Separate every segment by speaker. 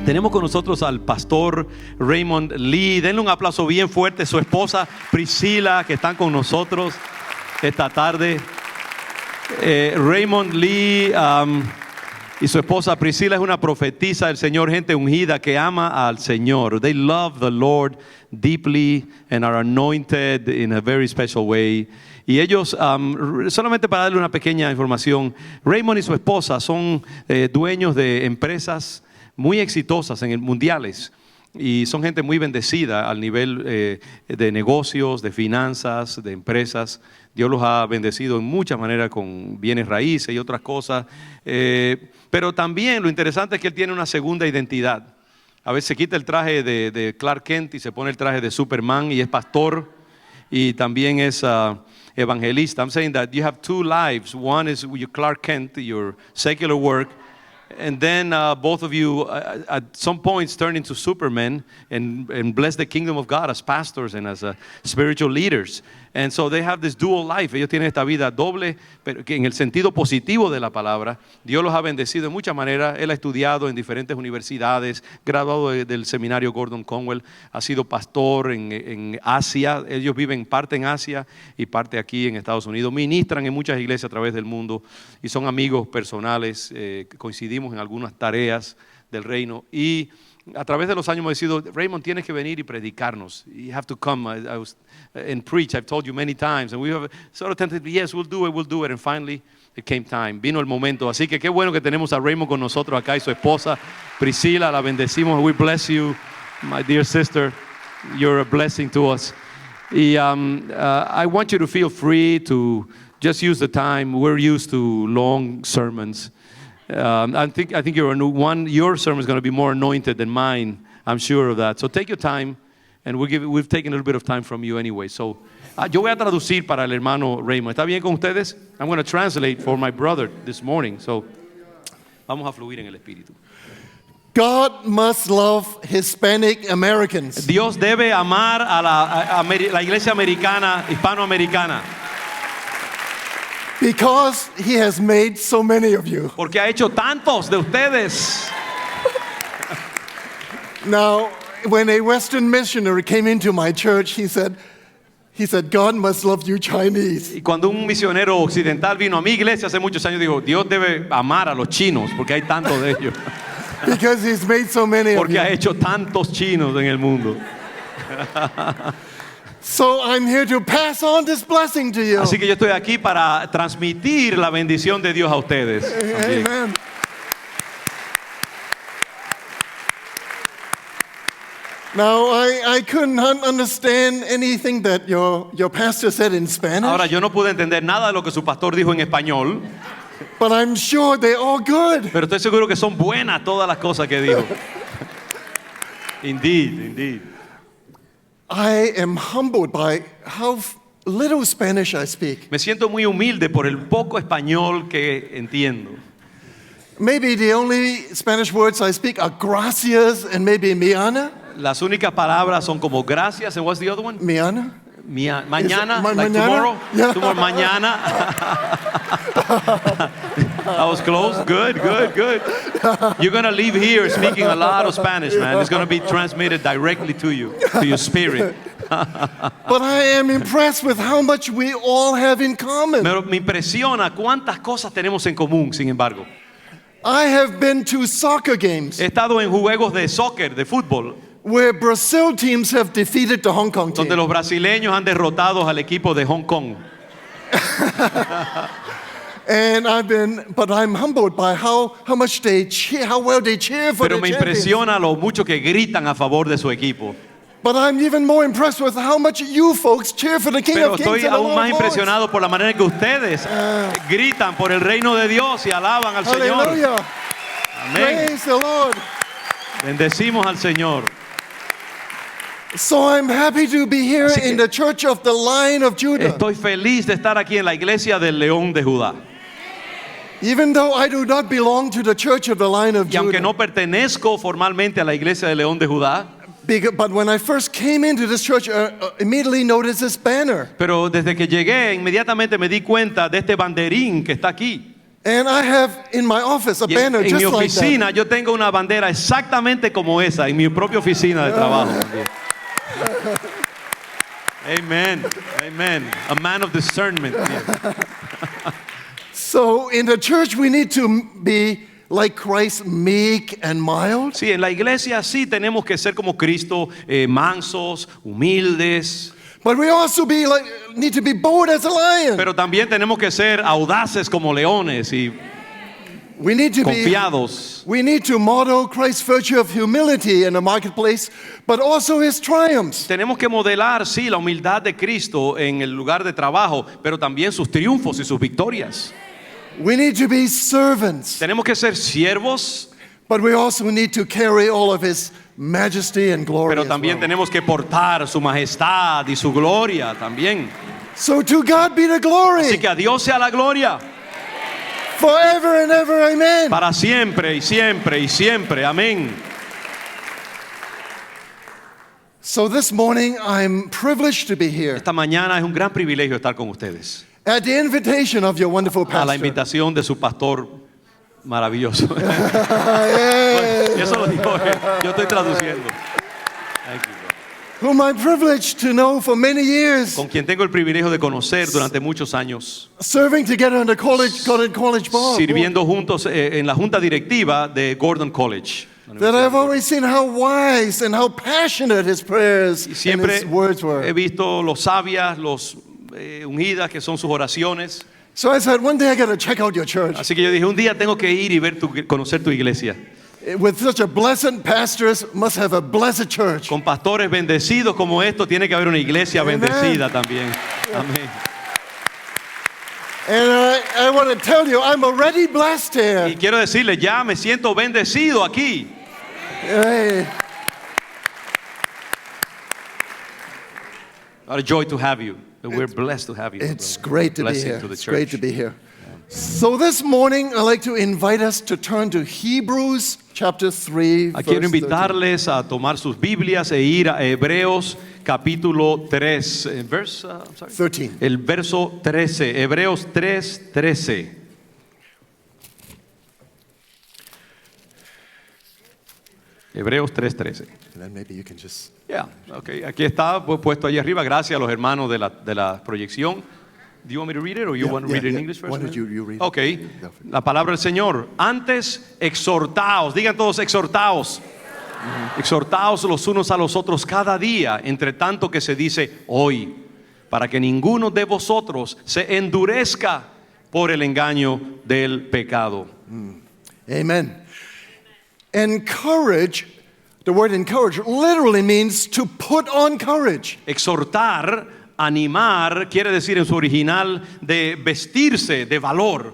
Speaker 1: Tenemos con nosotros al pastor Raymond Lee. Denle un aplauso bien fuerte. Su esposa Priscila, que están con nosotros esta tarde. Raymond Lee y su esposa Priscila es una profetisa del Señor, gente ungida que ama al Señor. They love the Lord deeply and are anointed in a very special way. Y ellos, solamente para darle una pequeña información, Raymond y su esposa son dueños de empresas muy exitosas en el mundiales, y son gente muy bendecida al nivel de negocios, de finanzas, de empresas. Dios los ha bendecido en muchas maneras con bienes raíces y otras cosas, pero también lo interesante es que él tiene una segunda identidad. A veces se quita el traje de Clark Kent y se pone el traje de Superman, y es pastor y también es evangelista. I'm saying that you have two lives. One is your Clark Kent, your secular work, and then both of you at some points turn into Supermen and bless the kingdom of God as pastors and as spiritual leaders. And so they have this dual life. Ellos tienen esta vida doble, pero que en el sentido positivo de la palabra. Dios los ha bendecido de muchas maneras. Él ha estudiado en diferentes universidades, graduado del seminario Gordon Conwell, ha sido pastor en Asia. Ellos viven parte en Asia y parte aquí en Estados Unidos. Ministran en muchas iglesias a través del mundo y son amigos personales. Coincidimos en algunas tareas del reino, y a través de los años hemos decidido, Raymond, tienes que venir y predicarnos. You have to come and preach. I've told you many times, and we have sort of tentative, yes, we'll do it, and finally it came time. Vino el momento. Así que qué bueno que tenemos a Raymond con nosotros acá, y su esposa Priscila. La bendecimos. We bless you, my dear sister. You're a blessing to us. Y I want you to feel free to just use the time. We're used to long sermons. I think your sermon is going to be more anointed than mine. I'm sure of that. So take your time, and we've taken a little bit of time from you anyway. So yo voy a traducir para el hermano Raymond. ¿Está bien con ustedes? I'm going to translate for my brother this morning. So vamos a fluir en el espíritu.
Speaker 2: God must love Hispanic Americans.
Speaker 1: Dios debe amar a la iglesia americana, hispanoamericana.
Speaker 2: Because he has made so many of you.
Speaker 1: Porque ha hecho tantos de ustedes.
Speaker 2: Now, when a Western missionary came into my church, he said, God must love you Chinese.
Speaker 1: Y cuando un misionero occidental vino a mi iglesia hace muchos años, dijo, Dios debe amar a los chinos, porque hay tantos de ellos.
Speaker 2: Because he's made so many of
Speaker 1: Porque
Speaker 2: you.
Speaker 1: ha hecho tantos chinos en el mundo.
Speaker 2: So I'm here to pass on this blessing to you.
Speaker 1: Así que yo estoy aquí para transmitir la bendición de Dios a ustedes.
Speaker 2: Amen. Now, I couldn't understand anything that your pastor said in Spanish.
Speaker 1: Ahora, yo no pude entender nada de lo que su pastor dijo en español,
Speaker 2: But I'm sure they're all good.
Speaker 1: pero estoy seguro que son buenas todas las cosas que dijo. Indeed.
Speaker 2: I am humbled by how little Spanish I speak.
Speaker 1: Me siento muy humilde por el poco español que entiendo.
Speaker 2: Maybe the only Spanish words I speak are gracias and maybe miana.
Speaker 1: Las únicas palabras son como gracias, and what's the other one?
Speaker 2: Miana?
Speaker 1: Mañana, like
Speaker 2: mañana?
Speaker 1: tomorrow?
Speaker 2: Yeah.
Speaker 1: Tomorrow, mañana. That was close. Good. You're going to leave here speaking a lot of Spanish, man. It's going to be transmitted directly to you, to your spirit.
Speaker 2: But I am impressed with how much we all have in common.
Speaker 1: Pero me impresiona cuántas cosas tenemos en común, sin embargo.
Speaker 2: I have been to soccer games
Speaker 1: He estado en juegos de soccer, de fútbol,
Speaker 2: where Brazil teams have defeated the Hong Kong team.
Speaker 1: donde los brasileños han derrotado al equipo de Hong Kong.
Speaker 2: But I'm humbled by how much they cheer, how well they cheer for
Speaker 1: Pero
Speaker 2: the
Speaker 1: me
Speaker 2: champions.
Speaker 1: impresiona lo mucho que gritan a favor de su equipo.
Speaker 2: But I'm even more impressed with how much you folks cheer for the King
Speaker 1: Pero
Speaker 2: of Kings
Speaker 1: estoy
Speaker 2: and the
Speaker 1: aún
Speaker 2: Lord
Speaker 1: más
Speaker 2: of Lords.
Speaker 1: impresionado por la manera en que ustedes gritan por el reino de Dios y alaban al Señor.
Speaker 2: Hallelujah.
Speaker 1: Amén.
Speaker 2: Praise the Lord.
Speaker 1: Bendecimos al Señor.
Speaker 2: So I'm happy to be here
Speaker 1: Así que
Speaker 2: in the church of the Lion of Judah.
Speaker 1: Estoy feliz de estar aquí en la iglesia del León de Judá.
Speaker 2: Even though I do not belong to the church of the Lion of
Speaker 1: Y aunque
Speaker 2: Judah.
Speaker 1: no pertenezco formalmente a la iglesia del León de Judá,
Speaker 2: But when I first came into this church, immediately noticed this banner.
Speaker 1: pero desde que llegué inmediatamente me di cuenta de este banderín que está aquí.
Speaker 2: And I have in my office a
Speaker 1: Y
Speaker 2: banner
Speaker 1: en mi
Speaker 2: just like that.
Speaker 1: oficina yo tengo una bandera exactamente como esa, en mi propia oficina de trabajo también. Amen. Amen. A man of discernment. Yeah.
Speaker 2: So in the church we need to be like Christ, meek and mild.
Speaker 1: Sí, en la iglesia sí tenemos que ser como Cristo, mansos, humildes,
Speaker 2: But we also need to be bold as a lion.
Speaker 1: pero también tenemos que ser audaces como leones y
Speaker 2: We need to be
Speaker 1: confiados.
Speaker 2: We need to model Christ's virtue of humility in the marketplace, but also his triumphs.
Speaker 1: Tenemos que modelar, sí, la humildad de Cristo en el lugar de trabajo, pero también sus triunfos y sus victorias.
Speaker 2: We need to be servants,
Speaker 1: Tenemos que ser siervos,
Speaker 2: but we also need to carry all of his majesty and glory.
Speaker 1: pero
Speaker 2: as
Speaker 1: también
Speaker 2: well.
Speaker 1: tenemos que portar su majestad y su gloria también.
Speaker 2: So to God be the glory,
Speaker 1: Así que a Dios sea la gloria
Speaker 2: forever and ever, amen.
Speaker 1: para siempre y siempre y siempre. Amén.
Speaker 2: So this morning I'm privileged to be here
Speaker 1: Esta mañana es un gran privilegio estar con ustedes.
Speaker 2: at the invitation of your wonderful
Speaker 1: A la
Speaker 2: pastor.
Speaker 1: invitación de su pastor maravilloso.
Speaker 2: Yeah.
Speaker 1: Y eso lo dijo él. Yo estoy traduciendo. Thank you, bro.
Speaker 2: Whom I'm privileged to know for many years,
Speaker 1: Con quien tengo el privilegio de conocer durante muchos años,
Speaker 2: serving together in the college bar.
Speaker 1: sirviendo juntos en la junta directiva de Gordon College.
Speaker 2: That I've always seen how wise and how passionate his prayers
Speaker 1: Y
Speaker 2: and
Speaker 1: siempre
Speaker 2: his words
Speaker 1: he
Speaker 2: were.
Speaker 1: visto los sabias, los ungidas, que son sus oraciones.
Speaker 2: So I said, one day I got to check out your church.
Speaker 1: Así que yo dije, un día tengo que ir y conocer tu iglesia.
Speaker 2: With such a blessed pastors, must have a blessed church.
Speaker 1: Con pastores bendecidos como estos, tiene que haber una iglesia
Speaker 2: Amen.
Speaker 1: bendecida también. Amén.
Speaker 2: And I want to tell you, I'm already blessed
Speaker 1: Y
Speaker 2: here.
Speaker 1: quiero decirle, ya me siento bendecido aquí.
Speaker 2: Hey.
Speaker 1: What a joy to have you. We're blessed to have you.
Speaker 2: It's
Speaker 1: brother.
Speaker 2: great to be
Speaker 1: Blessing
Speaker 2: here.
Speaker 1: to the
Speaker 2: It's great
Speaker 1: church.
Speaker 2: to be here. So this morning, I'd like to invite us to turn to Hebrews chapter 3,
Speaker 1: Quiero
Speaker 2: verse 13.
Speaker 1: invitarles a tomar sus Biblias e ir a Hebreos capítulo 3, I'm sorry.
Speaker 2: 13.
Speaker 1: El verso 13, Hebreos 3:13. Hebreos 3:13.
Speaker 2: And then maybe you can just...
Speaker 1: Yeah, okay. Aquí está puesto ahí arriba. Gracias a los hermanos de la proyección. Do you want me to read it or you
Speaker 2: Yeah,
Speaker 1: want to
Speaker 2: yeah,
Speaker 1: read it in
Speaker 2: yeah.
Speaker 1: English first?
Speaker 2: Why don't you read it?
Speaker 1: Okay.
Speaker 2: Yeah.
Speaker 1: La palabra del Señor. Antes exhortaos, digan todos exhortaos. Exhortaos los unos a los otros cada día, entre tanto que se dice hoy, para que ninguno de vosotros se endurezca por el engaño del pecado.
Speaker 2: Amen. Encourage, the word encourage literally means to put on courage.
Speaker 1: Exhortar, animar, quiere decir en su original de vestirse de valor.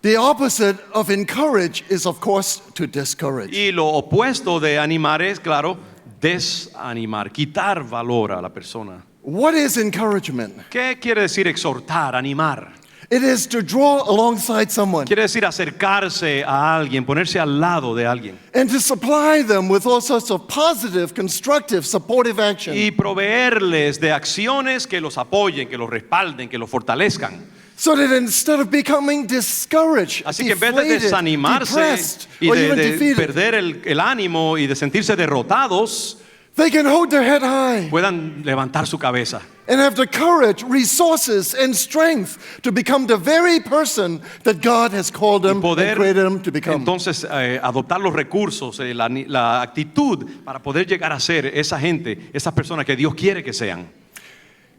Speaker 2: The opposite of encourage is, of course, to discourage.
Speaker 1: Y lo opuesto de animar es, claro, desanimar, quitar valor a la persona.
Speaker 2: What is encouragement?
Speaker 1: ¿Qué quiere decir exhortar, animar?
Speaker 2: It is to draw alongside someone
Speaker 1: Quiere decir acercarse a alguien, ponerse al lado de alguien
Speaker 2: and to supply them with all sorts of positive, constructive, supportive action.
Speaker 1: y proveerles de acciones que los apoyen, que los respalden, que los fortalezcan.
Speaker 2: So that instead of becoming discouraged,
Speaker 1: Así que en vez de
Speaker 2: deflated,
Speaker 1: desanimarse
Speaker 2: depressed,
Speaker 1: y
Speaker 2: or even
Speaker 1: de
Speaker 2: defeated,
Speaker 1: perder el ánimo y de sentirse derrotados,
Speaker 2: they can hold their head high
Speaker 1: puedan levantar su cabeza
Speaker 2: and have the courage, resources, and strength to become the very person that God has called
Speaker 1: y
Speaker 2: them and
Speaker 1: poder
Speaker 2: created them to become.
Speaker 1: entonces adoptar los recursos, la actitud para poder llegar a ser esa gente, esas personas que Dios quiere que sean.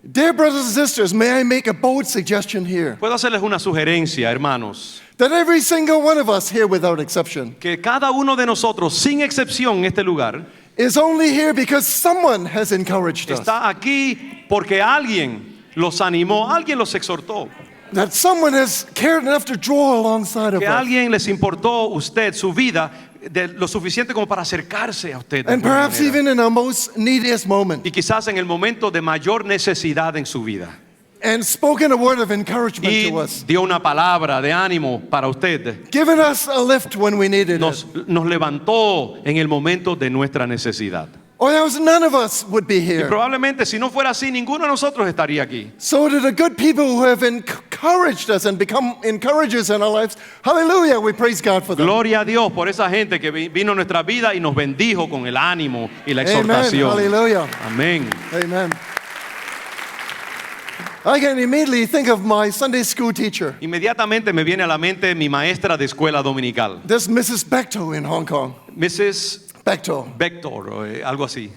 Speaker 2: Dear brothers and sisters, may I make a bold suggestion here?
Speaker 1: Puedo hacerles una sugerencia, hermanos,
Speaker 2: That every single one of us here, without exception,
Speaker 1: que cada uno de nosotros, sin excepción en este lugar,
Speaker 2: is only here because someone has encouraged us.
Speaker 1: está aquí porque alguien los animó, alguien los exhortó,
Speaker 2: That someone has cared enough to draw alongside of
Speaker 1: que
Speaker 2: us.
Speaker 1: alguien les importó usted, su vida, de lo suficiente como para acercarse a usted. de
Speaker 2: And
Speaker 1: alguna
Speaker 2: perhaps
Speaker 1: manera.
Speaker 2: even in our most neediest moment.
Speaker 1: Y quizás en el momento de mayor necesidad en su vida.
Speaker 2: And spoken a word of encouragement
Speaker 1: Y
Speaker 2: to us.
Speaker 1: dio una palabra de ánimo para usted.
Speaker 2: Given us a lift when we needed
Speaker 1: Nos
Speaker 2: it.
Speaker 1: levantó en el momento de nuestra necesidad.
Speaker 2: or else none of us would be
Speaker 1: Y
Speaker 2: here.
Speaker 1: probablemente si no fuera así, ninguno de nosotros estaría aquí.
Speaker 2: So to the good people who have encouraged us and become encouragers in our lives, hallelujah, we praise God for them.
Speaker 1: Gloria a Dios por esa gente que vino a nuestra vida y nos bendijo con el ánimo y la
Speaker 2: Amen,
Speaker 1: exhortación.
Speaker 2: hallelujah,
Speaker 1: Amén.
Speaker 2: amen. I can immediately think of my Sunday school teacher,
Speaker 1: Inmediatamente me viene a la mente mi maestra de escuela dominical,
Speaker 2: this Mrs. Bechtel in Hong Kong.
Speaker 1: Mrs.
Speaker 2: Bechtel.
Speaker 1: Vector, o, algo así.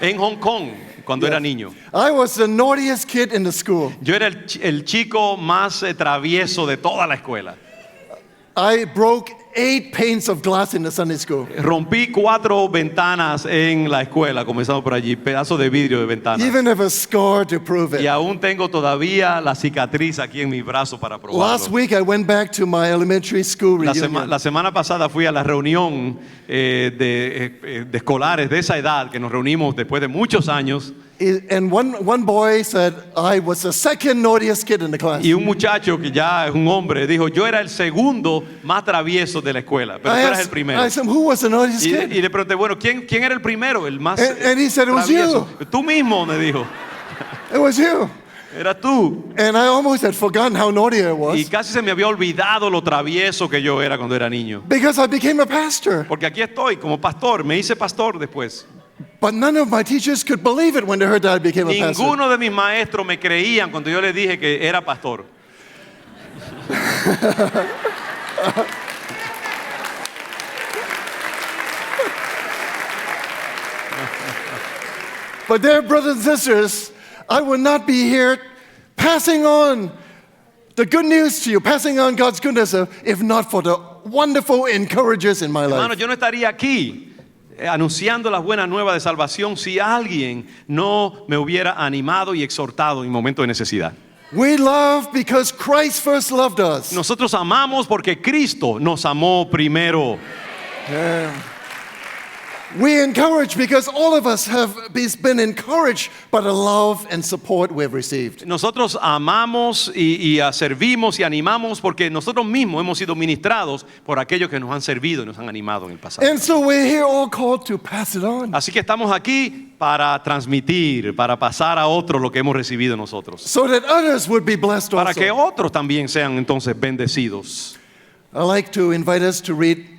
Speaker 1: En Hong Kong, cuando era niño.
Speaker 2: I was the naughtiest kid in the school.
Speaker 1: Yo era el chico más travieso de toda la escuela.
Speaker 2: I broke 8 panes of glass in the Sunday school.
Speaker 1: Rompí 4 ventanas en la escuela, comenzando por allí, pedazos de vidrio de ventanas.
Speaker 2: Even have a scar to prove
Speaker 1: Y
Speaker 2: it.
Speaker 1: aún tengo todavía la cicatriz aquí en mi brazo para
Speaker 2: Last
Speaker 1: probarlo.
Speaker 2: week I went back to my elementary school reunion.
Speaker 1: La semana pasada fui a la reunión de escolares de esa edad que nos reunimos después de muchos años.
Speaker 2: And one boy said, I was the second naughtiest kid in the class.
Speaker 1: Y un muchacho que ya es un hombre dijo, yo era el segundo más travieso de la escuela, pero tú eras el primero.
Speaker 2: I said, who was the naughtiest
Speaker 1: Y
Speaker 2: kid?
Speaker 1: le pregunté, bueno, ¿quién era el primero, el más
Speaker 2: And he said, it was
Speaker 1: travieso? Tú mismo, me dijo.
Speaker 2: It was you.
Speaker 1: Era tú.
Speaker 2: And I almost had forgotten how naughty I
Speaker 1: Y
Speaker 2: was
Speaker 1: casi se me había olvidado lo travieso que yo era cuando era niño.
Speaker 2: because I became a pastor.
Speaker 1: Porque aquí estoy como pastor, me hice pastor después.
Speaker 2: But none of my teachers could believe it when they heard that I became a pastor.
Speaker 1: Ninguno de mis maestros me creían cuando yo les dije que era pastor.
Speaker 2: But dear brothers and sisters, I would not be here passing on the good news to you, passing on God's goodness if not for the wonderful encouragers in my
Speaker 1: Hermano,
Speaker 2: life.
Speaker 1: yo no estaría aquí anunciando las buenas nuevas de salvación si alguien no me hubiera animado y exhortado en momentos de necesidad.
Speaker 2: We love because Christ first loved us.
Speaker 1: Nosotros amamos porque Cristo nos amó primero.
Speaker 2: We encourage because all of us have been encouraged by the love and support we've received.
Speaker 1: Nosotros amamos y servimos y animamos porque nosotros mismos hemos sido ministrados por aquellos que nos han servido y nos han animado en el pasado.
Speaker 2: And so we're here all called to pass it on
Speaker 1: Así que estamos aquí para transmitir, para pasar a otros lo que hemos recibido nosotros.
Speaker 2: so that others would be blessed
Speaker 1: Para que
Speaker 2: also.
Speaker 1: otros también sean entonces bendecidos.
Speaker 2: I'd like to invite us to read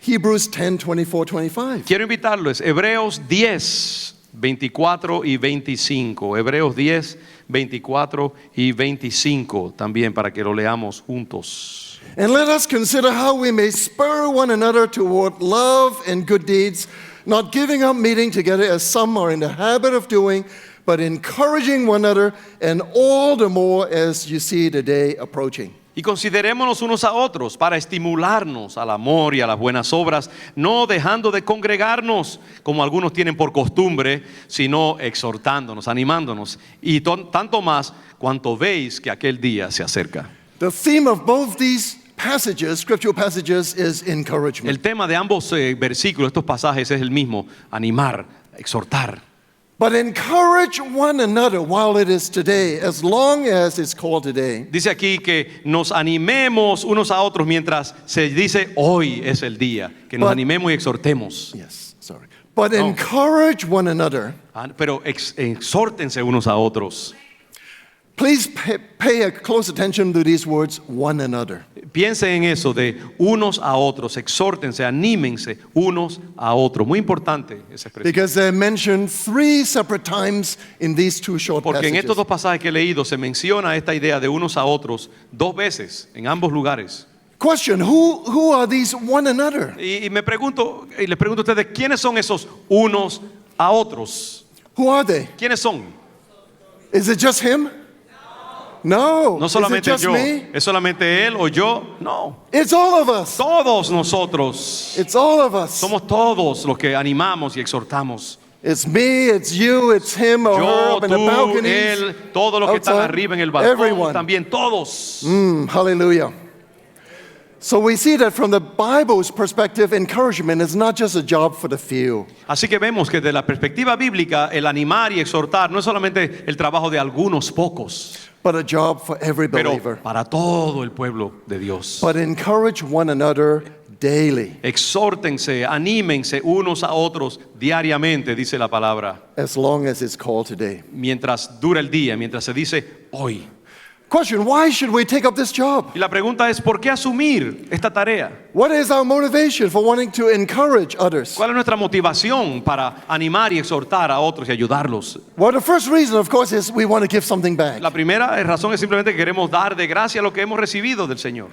Speaker 2: Hebrews 10, 24, 25.
Speaker 1: Quiero invitarlos, Hebreos 10, 24 y 25. Hebreos 10, 24 y 25 también para que lo leamos juntos.
Speaker 2: And let us consider how we may spur one another toward love and good deeds, not giving up meeting together as some are in the habit of doing, but encouraging one another, and all the more as you see the day approaching.
Speaker 1: Y considerémonos unos a otros para estimularnos al amor y a las buenas obras, no dejando de congregarnos como algunos tienen por costumbre, sino exhortándonos, animándonos, y tanto más cuanto veis que aquel día se acerca.
Speaker 2: The theme of both these passages, scriptural passages, is encouragement.
Speaker 1: El tema de ambos versículos, estos pasajes, es el mismo: animar, exhortar.
Speaker 2: But encourage one another while it is today, as long as it's called today.
Speaker 1: Dice aquí que nos animemos unos a otros mientras se dice hoy es el día, que nos
Speaker 2: But-
Speaker 1: animemos y exhortemos.
Speaker 2: Yes, sorry. But encourage one another.
Speaker 1: Pero exhórtense unos a otros.
Speaker 2: Please pay a close attention to these words, one another.
Speaker 1: Piensen en eso de unos a otros, exhórtense, anímense unos a otros. Muy importante esa expresión.
Speaker 2: Because they're mentioned 3 separate times in these 2 short
Speaker 1: Porque en
Speaker 2: passages.
Speaker 1: estos dos pasajes que he leído se menciona esta idea de unos a otros 2 veces en ambos lugares.
Speaker 2: Question, who are these one another?
Speaker 1: Y les pregunto a ustedes, ¿quiénes son esos unos a otros?
Speaker 2: Who are they?
Speaker 1: ¿Quiénes son?
Speaker 2: Is it just him? No.
Speaker 1: No
Speaker 2: Is it
Speaker 1: solamente
Speaker 2: just
Speaker 1: yo,
Speaker 2: me?
Speaker 1: es solamente él o yo, no.
Speaker 2: It's all of us.
Speaker 1: Todos nosotros,
Speaker 2: It's all of us.
Speaker 1: somos todos los que animamos y exhortamos.
Speaker 2: It's me, it's you, it's him or her
Speaker 1: Yo,
Speaker 2: up in the
Speaker 1: tú,
Speaker 2: balconies.
Speaker 1: él, todos los que están
Speaker 2: outside,
Speaker 1: arriba en el balcón,
Speaker 2: everyone.
Speaker 1: también todos.
Speaker 2: Hallelujah. So we see that from the Bible's perspective, encouragement is not just a job for the few.
Speaker 1: Así que vemos que desde la perspectiva bíblica, el animar y exhortar no es solamente el trabajo de algunos pocos,
Speaker 2: But a job for every
Speaker 1: pero
Speaker 2: believer.
Speaker 1: para todo el pueblo de Dios.
Speaker 2: But encourage one another daily,
Speaker 1: Exhórtense, anímense unos a otros diariamente, dice la palabra,
Speaker 2: as long as it's called today.
Speaker 1: mientras dura el día, mientras se dice hoy.
Speaker 2: Question, why should we take up this job?
Speaker 1: Y la pregunta es, ¿por qué asumir esta tarea?
Speaker 2: What is our motivation for wanting to encourage others?
Speaker 1: ¿Cuál es nuestra motivación para animar y exhortar a otros y ayudarlos?
Speaker 2: Well, the first reason, of course, is we want to give something back.
Speaker 1: La primera razón es simplemente que queremos dar de gracia lo que hemos recibido del Señor.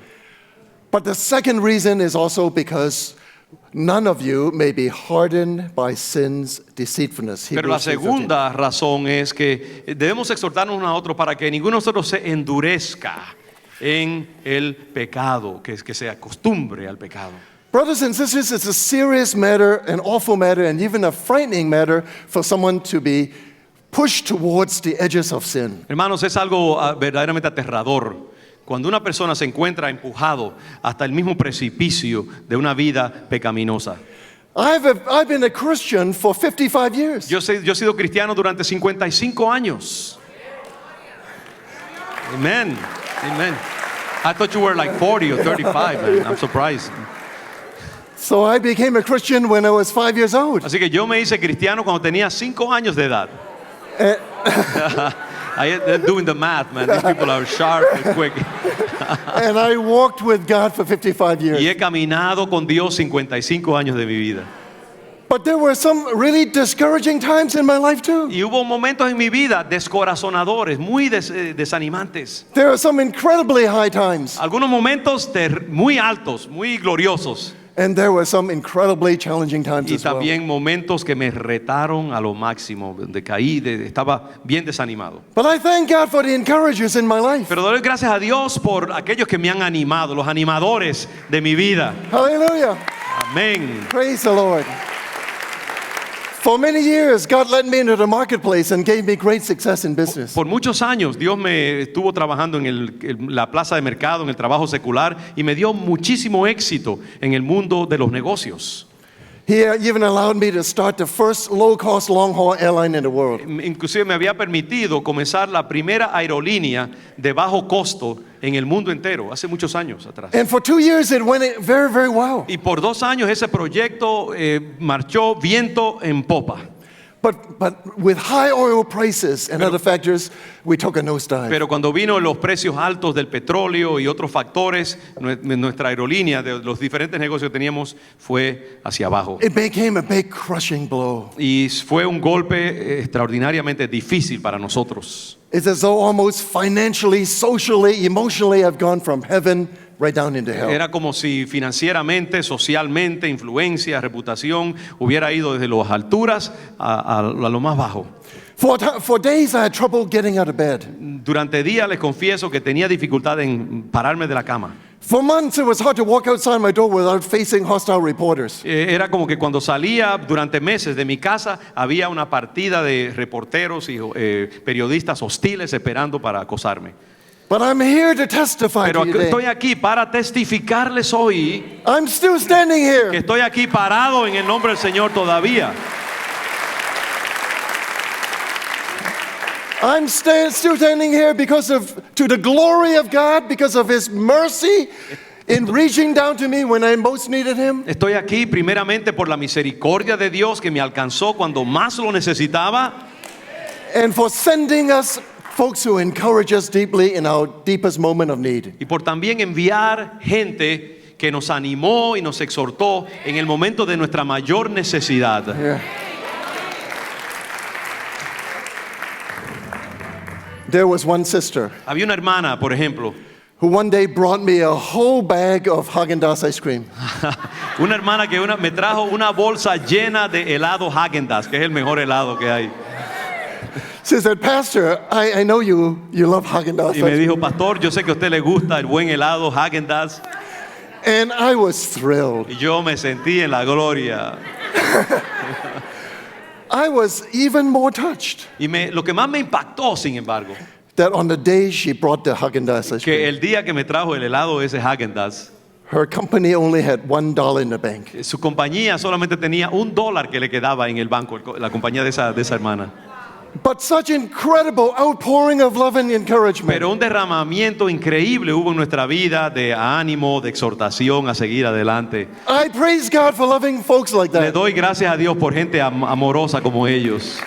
Speaker 2: But the second reason is also because none of you may be hardened by sin's deceitfulness.
Speaker 1: Pero la
Speaker 2: Hebrews 3:13.
Speaker 1: segunda razón es que debemos exhortarnos unos a otros para que ninguno de nosotros se endurezca en el pecado, que se acostumbre al pecado.
Speaker 2: Brothers and sisters, it's a serious matter, an awful matter, and even a frightening matter for someone to be pushed towards the edges of sin.
Speaker 1: Hermanos, es algo verdaderamente aterrador cuando una persona se encuentra empujado hasta el mismo precipicio de una vida pecaminosa.
Speaker 2: I've been a Christian for 55 years.
Speaker 1: Yo he sido cristiano durante 55 años. Amen. Amen. I thought you were like 40 or 35, man. I'm surprised.
Speaker 2: So I became a Christian when I was 5 years old.
Speaker 1: Así que yo me hice cristiano cuando tenía 5 años de edad. They're doing the math, man. These people are sharp and quick.
Speaker 2: And I walked with God for 55 years.
Speaker 1: Y he caminado con Dios 55 años de mi vida.
Speaker 2: But there were some really discouraging times in my life too.
Speaker 1: Y hubo momentos en mi vida descorazonadores, muy desanimantes.
Speaker 2: There are some incredibly high times.
Speaker 1: Algunos momentos muy altos, muy gloriosos.
Speaker 2: And there were some incredibly challenging times
Speaker 1: Y
Speaker 2: as well.
Speaker 1: también momentos que me retaron a lo máximo, donde caí, estaba bien desanimado.
Speaker 2: But I thank God for the encouragers in my life.
Speaker 1: Pero doy gracias a Dios por aquellos que me han animado, los animadores de mi vida.
Speaker 2: Hallelujah.
Speaker 1: Amén.
Speaker 2: Praise the Lord. For many years, God led me into the marketplace and gave me great success in business.
Speaker 1: Por muchos años Dios me estuvo trabajando en la plaza de mercado, en el trabajo secular, y me dio muchísimo éxito en el mundo de los negocios.
Speaker 2: He even allowed me to start the first low-cost long-haul airline in the world.
Speaker 1: Inclusive me había permitido comenzar la primera aerolínea de bajo costo en el mundo entero, hace muchos años atrás.
Speaker 2: And for 2 years, it went very, very well.
Speaker 1: Y por 2 años ese proyecto marchó viento en popa.
Speaker 2: But with high oil prices and other factors, we took a nosedive.
Speaker 1: Pero cuando vino los precios altos del petróleo y otros factores, nuestra aerolínea de los diferentes negocios que teníamos fue hacia abajo.
Speaker 2: It became a big crushing blow.
Speaker 1: Y fue un golpe extraordinariamente difícil para nosotros.
Speaker 2: It's as though almost financially, socially, emotionally, I've gone from heaven right down into hell.
Speaker 1: Era como si financieramente, socialmente, influencia, reputación, hubiera ido desde las alturas a lo más bajo.
Speaker 2: For days, I had trouble getting out of bed.
Speaker 1: Durante días les confieso que tenía dificultad en pararme de la cama.
Speaker 2: For months, it was hard to walk outside my door without facing hostile reporters.
Speaker 1: Era como que cuando salía durante meses de mi casa había una partida de reporteros y periodistas hostiles esperando para acosarme.
Speaker 2: But I'm here to testify
Speaker 1: Pero
Speaker 2: to you
Speaker 1: estoy
Speaker 2: today.
Speaker 1: aquí para testificarles hoy
Speaker 2: I'm still standing
Speaker 1: que
Speaker 2: here.
Speaker 1: estoy aquí parado en el nombre del Señor todavía.
Speaker 2: I'm still standing here to the glory of God, because of His mercy in reaching down to me when I most needed Him.
Speaker 1: Estoy aquí primeramente por la misericordia de Dios que me alcanzó cuando más lo necesitaba,
Speaker 2: And for sending us folks who encourage us deeply in our deepest moment of need.
Speaker 1: y por también enviar gente que nos animó y nos exhortó en el momento de nuestra mayor necesidad.
Speaker 2: Yeah. There was one sister
Speaker 1: Había una hermana, por ejemplo,
Speaker 2: who one day brought me a whole bag of Haagen-Dazs ice cream.
Speaker 1: una hermana que me trajo una bolsa llena de helado Häagen-Dazs, que es el mejor helado que hay.
Speaker 2: She said, Pastor, I know you love Haagen-Dazs.
Speaker 1: Y me dijo, pastor, yo sé que a usted le gusta el buen helado Häagen-Dazs.
Speaker 2: And I was thrilled.
Speaker 1: Y yo me sentí en la gloria.
Speaker 2: I was even more touched
Speaker 1: Y lo que más me impactó, sin embargo,
Speaker 2: that on the day she brought the Haagen-Dazs ice
Speaker 1: que
Speaker 2: cream,
Speaker 1: el día que me trajo el helado ese Häagen-Dazs,
Speaker 2: her company only had $1 in the bank.
Speaker 1: su compañía solamente tenía $1 que le quedaba en el banco, la compañía de esa hermana.
Speaker 2: But such incredible outpouring of love and encouragement.
Speaker 1: Pero un derramamiento increíble hubo en nuestra vida de ánimo, de exhortación a seguir adelante.
Speaker 2: I praise God for loving folks like
Speaker 1: Le
Speaker 2: that.
Speaker 1: doy gracias a Dios por gente amorosa como ellos.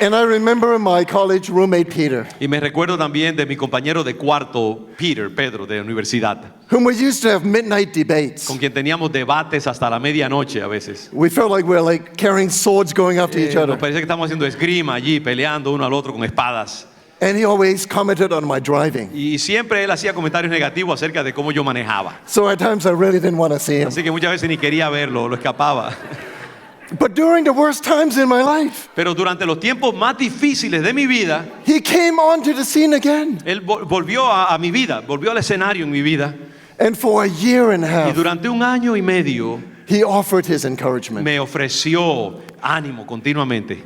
Speaker 2: And I remember my college roommate Peter,
Speaker 1: Y me recuerdo también de mi compañero de cuarto, Pedro, de universidad,
Speaker 2: whom we used to have midnight debates.
Speaker 1: con quien teníamos debates hasta la medianoche a veces.
Speaker 2: We felt like we were like carrying swords going after each
Speaker 1: Nos
Speaker 2: other.
Speaker 1: parece que estamos haciendo esgrima allí, peleando uno al otro con espadas.
Speaker 2: And he always commented on my driving.
Speaker 1: Y siempre él hacía comentarios negativos acerca de cómo yo manejaba.
Speaker 2: So at times I really didn't want to see him.
Speaker 1: Así que muchas veces ni quería verlo, lo escapaba.
Speaker 2: But during the worst times in my life,
Speaker 1: Pero durante los tiempos más difíciles de mi vida,
Speaker 2: he came onto the scene again.
Speaker 1: él volvió a mi vida, volvió al escenario en mi vida.
Speaker 2: And for a year and a
Speaker 1: Y
Speaker 2: half,
Speaker 1: durante un año y medio
Speaker 2: he offered his encouragement.
Speaker 1: me ofreció ánimo continuamente.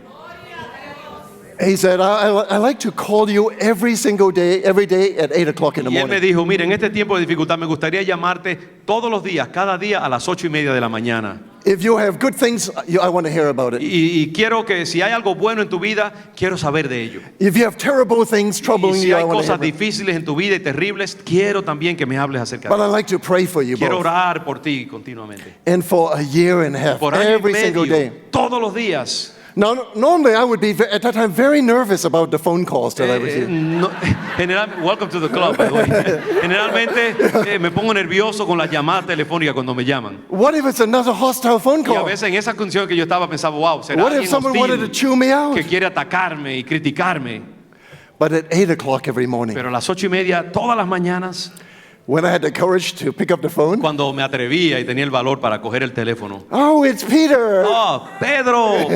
Speaker 2: He said, I like to call you every single day, every day at 8 o'clock in the
Speaker 1: Y él me
Speaker 2: morning.
Speaker 1: dijo, mira, en este tiempo de dificultad me gustaría llamarte todos los días, cada día a las 8:30 de la mañana.
Speaker 2: If you have good things, I want to hear about it.
Speaker 1: Y quiero que si hay algo bueno en tu vida, quiero saber de ello.
Speaker 2: If you have terrible things
Speaker 1: Y
Speaker 2: troubling
Speaker 1: si
Speaker 2: you, I
Speaker 1: hay
Speaker 2: want to hear
Speaker 1: cosas
Speaker 2: about it.
Speaker 1: difíciles en tu vida y terribles, quiero también que me hables acerca
Speaker 2: But
Speaker 1: de
Speaker 2: I
Speaker 1: ello.
Speaker 2: like to pray for you
Speaker 1: Quiero
Speaker 2: both.
Speaker 1: orar por ti continuamente.
Speaker 2: And for a year and a half,
Speaker 1: Por año y
Speaker 2: every single
Speaker 1: medio,
Speaker 2: day.
Speaker 1: todos los días.
Speaker 2: Now, normally I would be at that time very nervous about the phone calls that I received.
Speaker 1: Welcome to the club, by the way. Generalmente me pongo nervioso con las llamadas telefónicas cuando me llaman.
Speaker 2: What if it's another hostile phone
Speaker 1: Y a
Speaker 2: call?
Speaker 1: veces en esa condición que yo estaba pensaba, wow, será
Speaker 2: What if
Speaker 1: alguien
Speaker 2: someone wanted to
Speaker 1: hostil
Speaker 2: chew me out?
Speaker 1: que quiere atacarme y criticarme.
Speaker 2: But at 8 o'clock every morning,
Speaker 1: Pero a las 8:30, todas las mañanas,
Speaker 2: when I had the courage to pick up the phone,
Speaker 1: cuando me atrevía y tenía el valor para coger el teléfono.
Speaker 2: oh, it's Peter!
Speaker 1: ¡Oh, Pedro!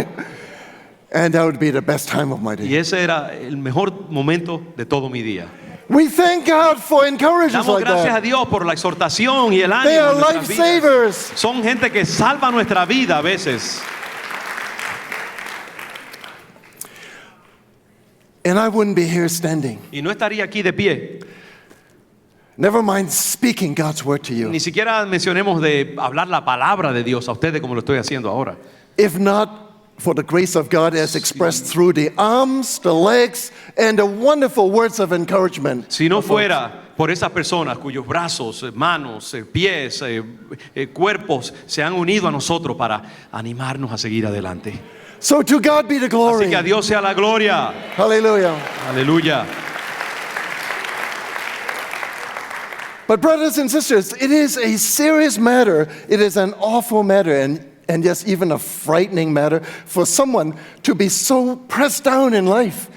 Speaker 2: And that would be the best time of my
Speaker 1: Y
Speaker 2: day.
Speaker 1: ese era el mejor momento de todo mi día.
Speaker 2: We thank God for encouragers
Speaker 1: Damos
Speaker 2: like
Speaker 1: gracias a
Speaker 2: that.
Speaker 1: Dios por la exhortación y el ánimo.
Speaker 2: They are
Speaker 1: en nuestras vidas.
Speaker 2: lifesavers.
Speaker 1: Son gente que salva nuestra vida a veces.
Speaker 2: And I wouldn't be here standing.
Speaker 1: Y no estaría aquí de pie.
Speaker 2: Never mind speaking God's word to you.
Speaker 1: Ni siquiera mencionemos de hablar la palabra de Dios a ustedes como lo estoy haciendo ahora.
Speaker 2: If not for the grace of God as expressed through the arms, the legs, and the wonderful words of encouragement.
Speaker 1: Si no fuera por esas personas cuyos brazos, manos, pies, cuerpos se han unido a nosotros para animarnos a seguir adelante.
Speaker 2: So to God be the
Speaker 1: Así
Speaker 2: glory.
Speaker 1: que a Dios sea la gloria.
Speaker 2: Hallelujah.
Speaker 1: Aleluya.
Speaker 2: But brothers and sisters, it is a serious matter. It is an awful matter and yes, even a frightening matter for someone to be so pressed down in life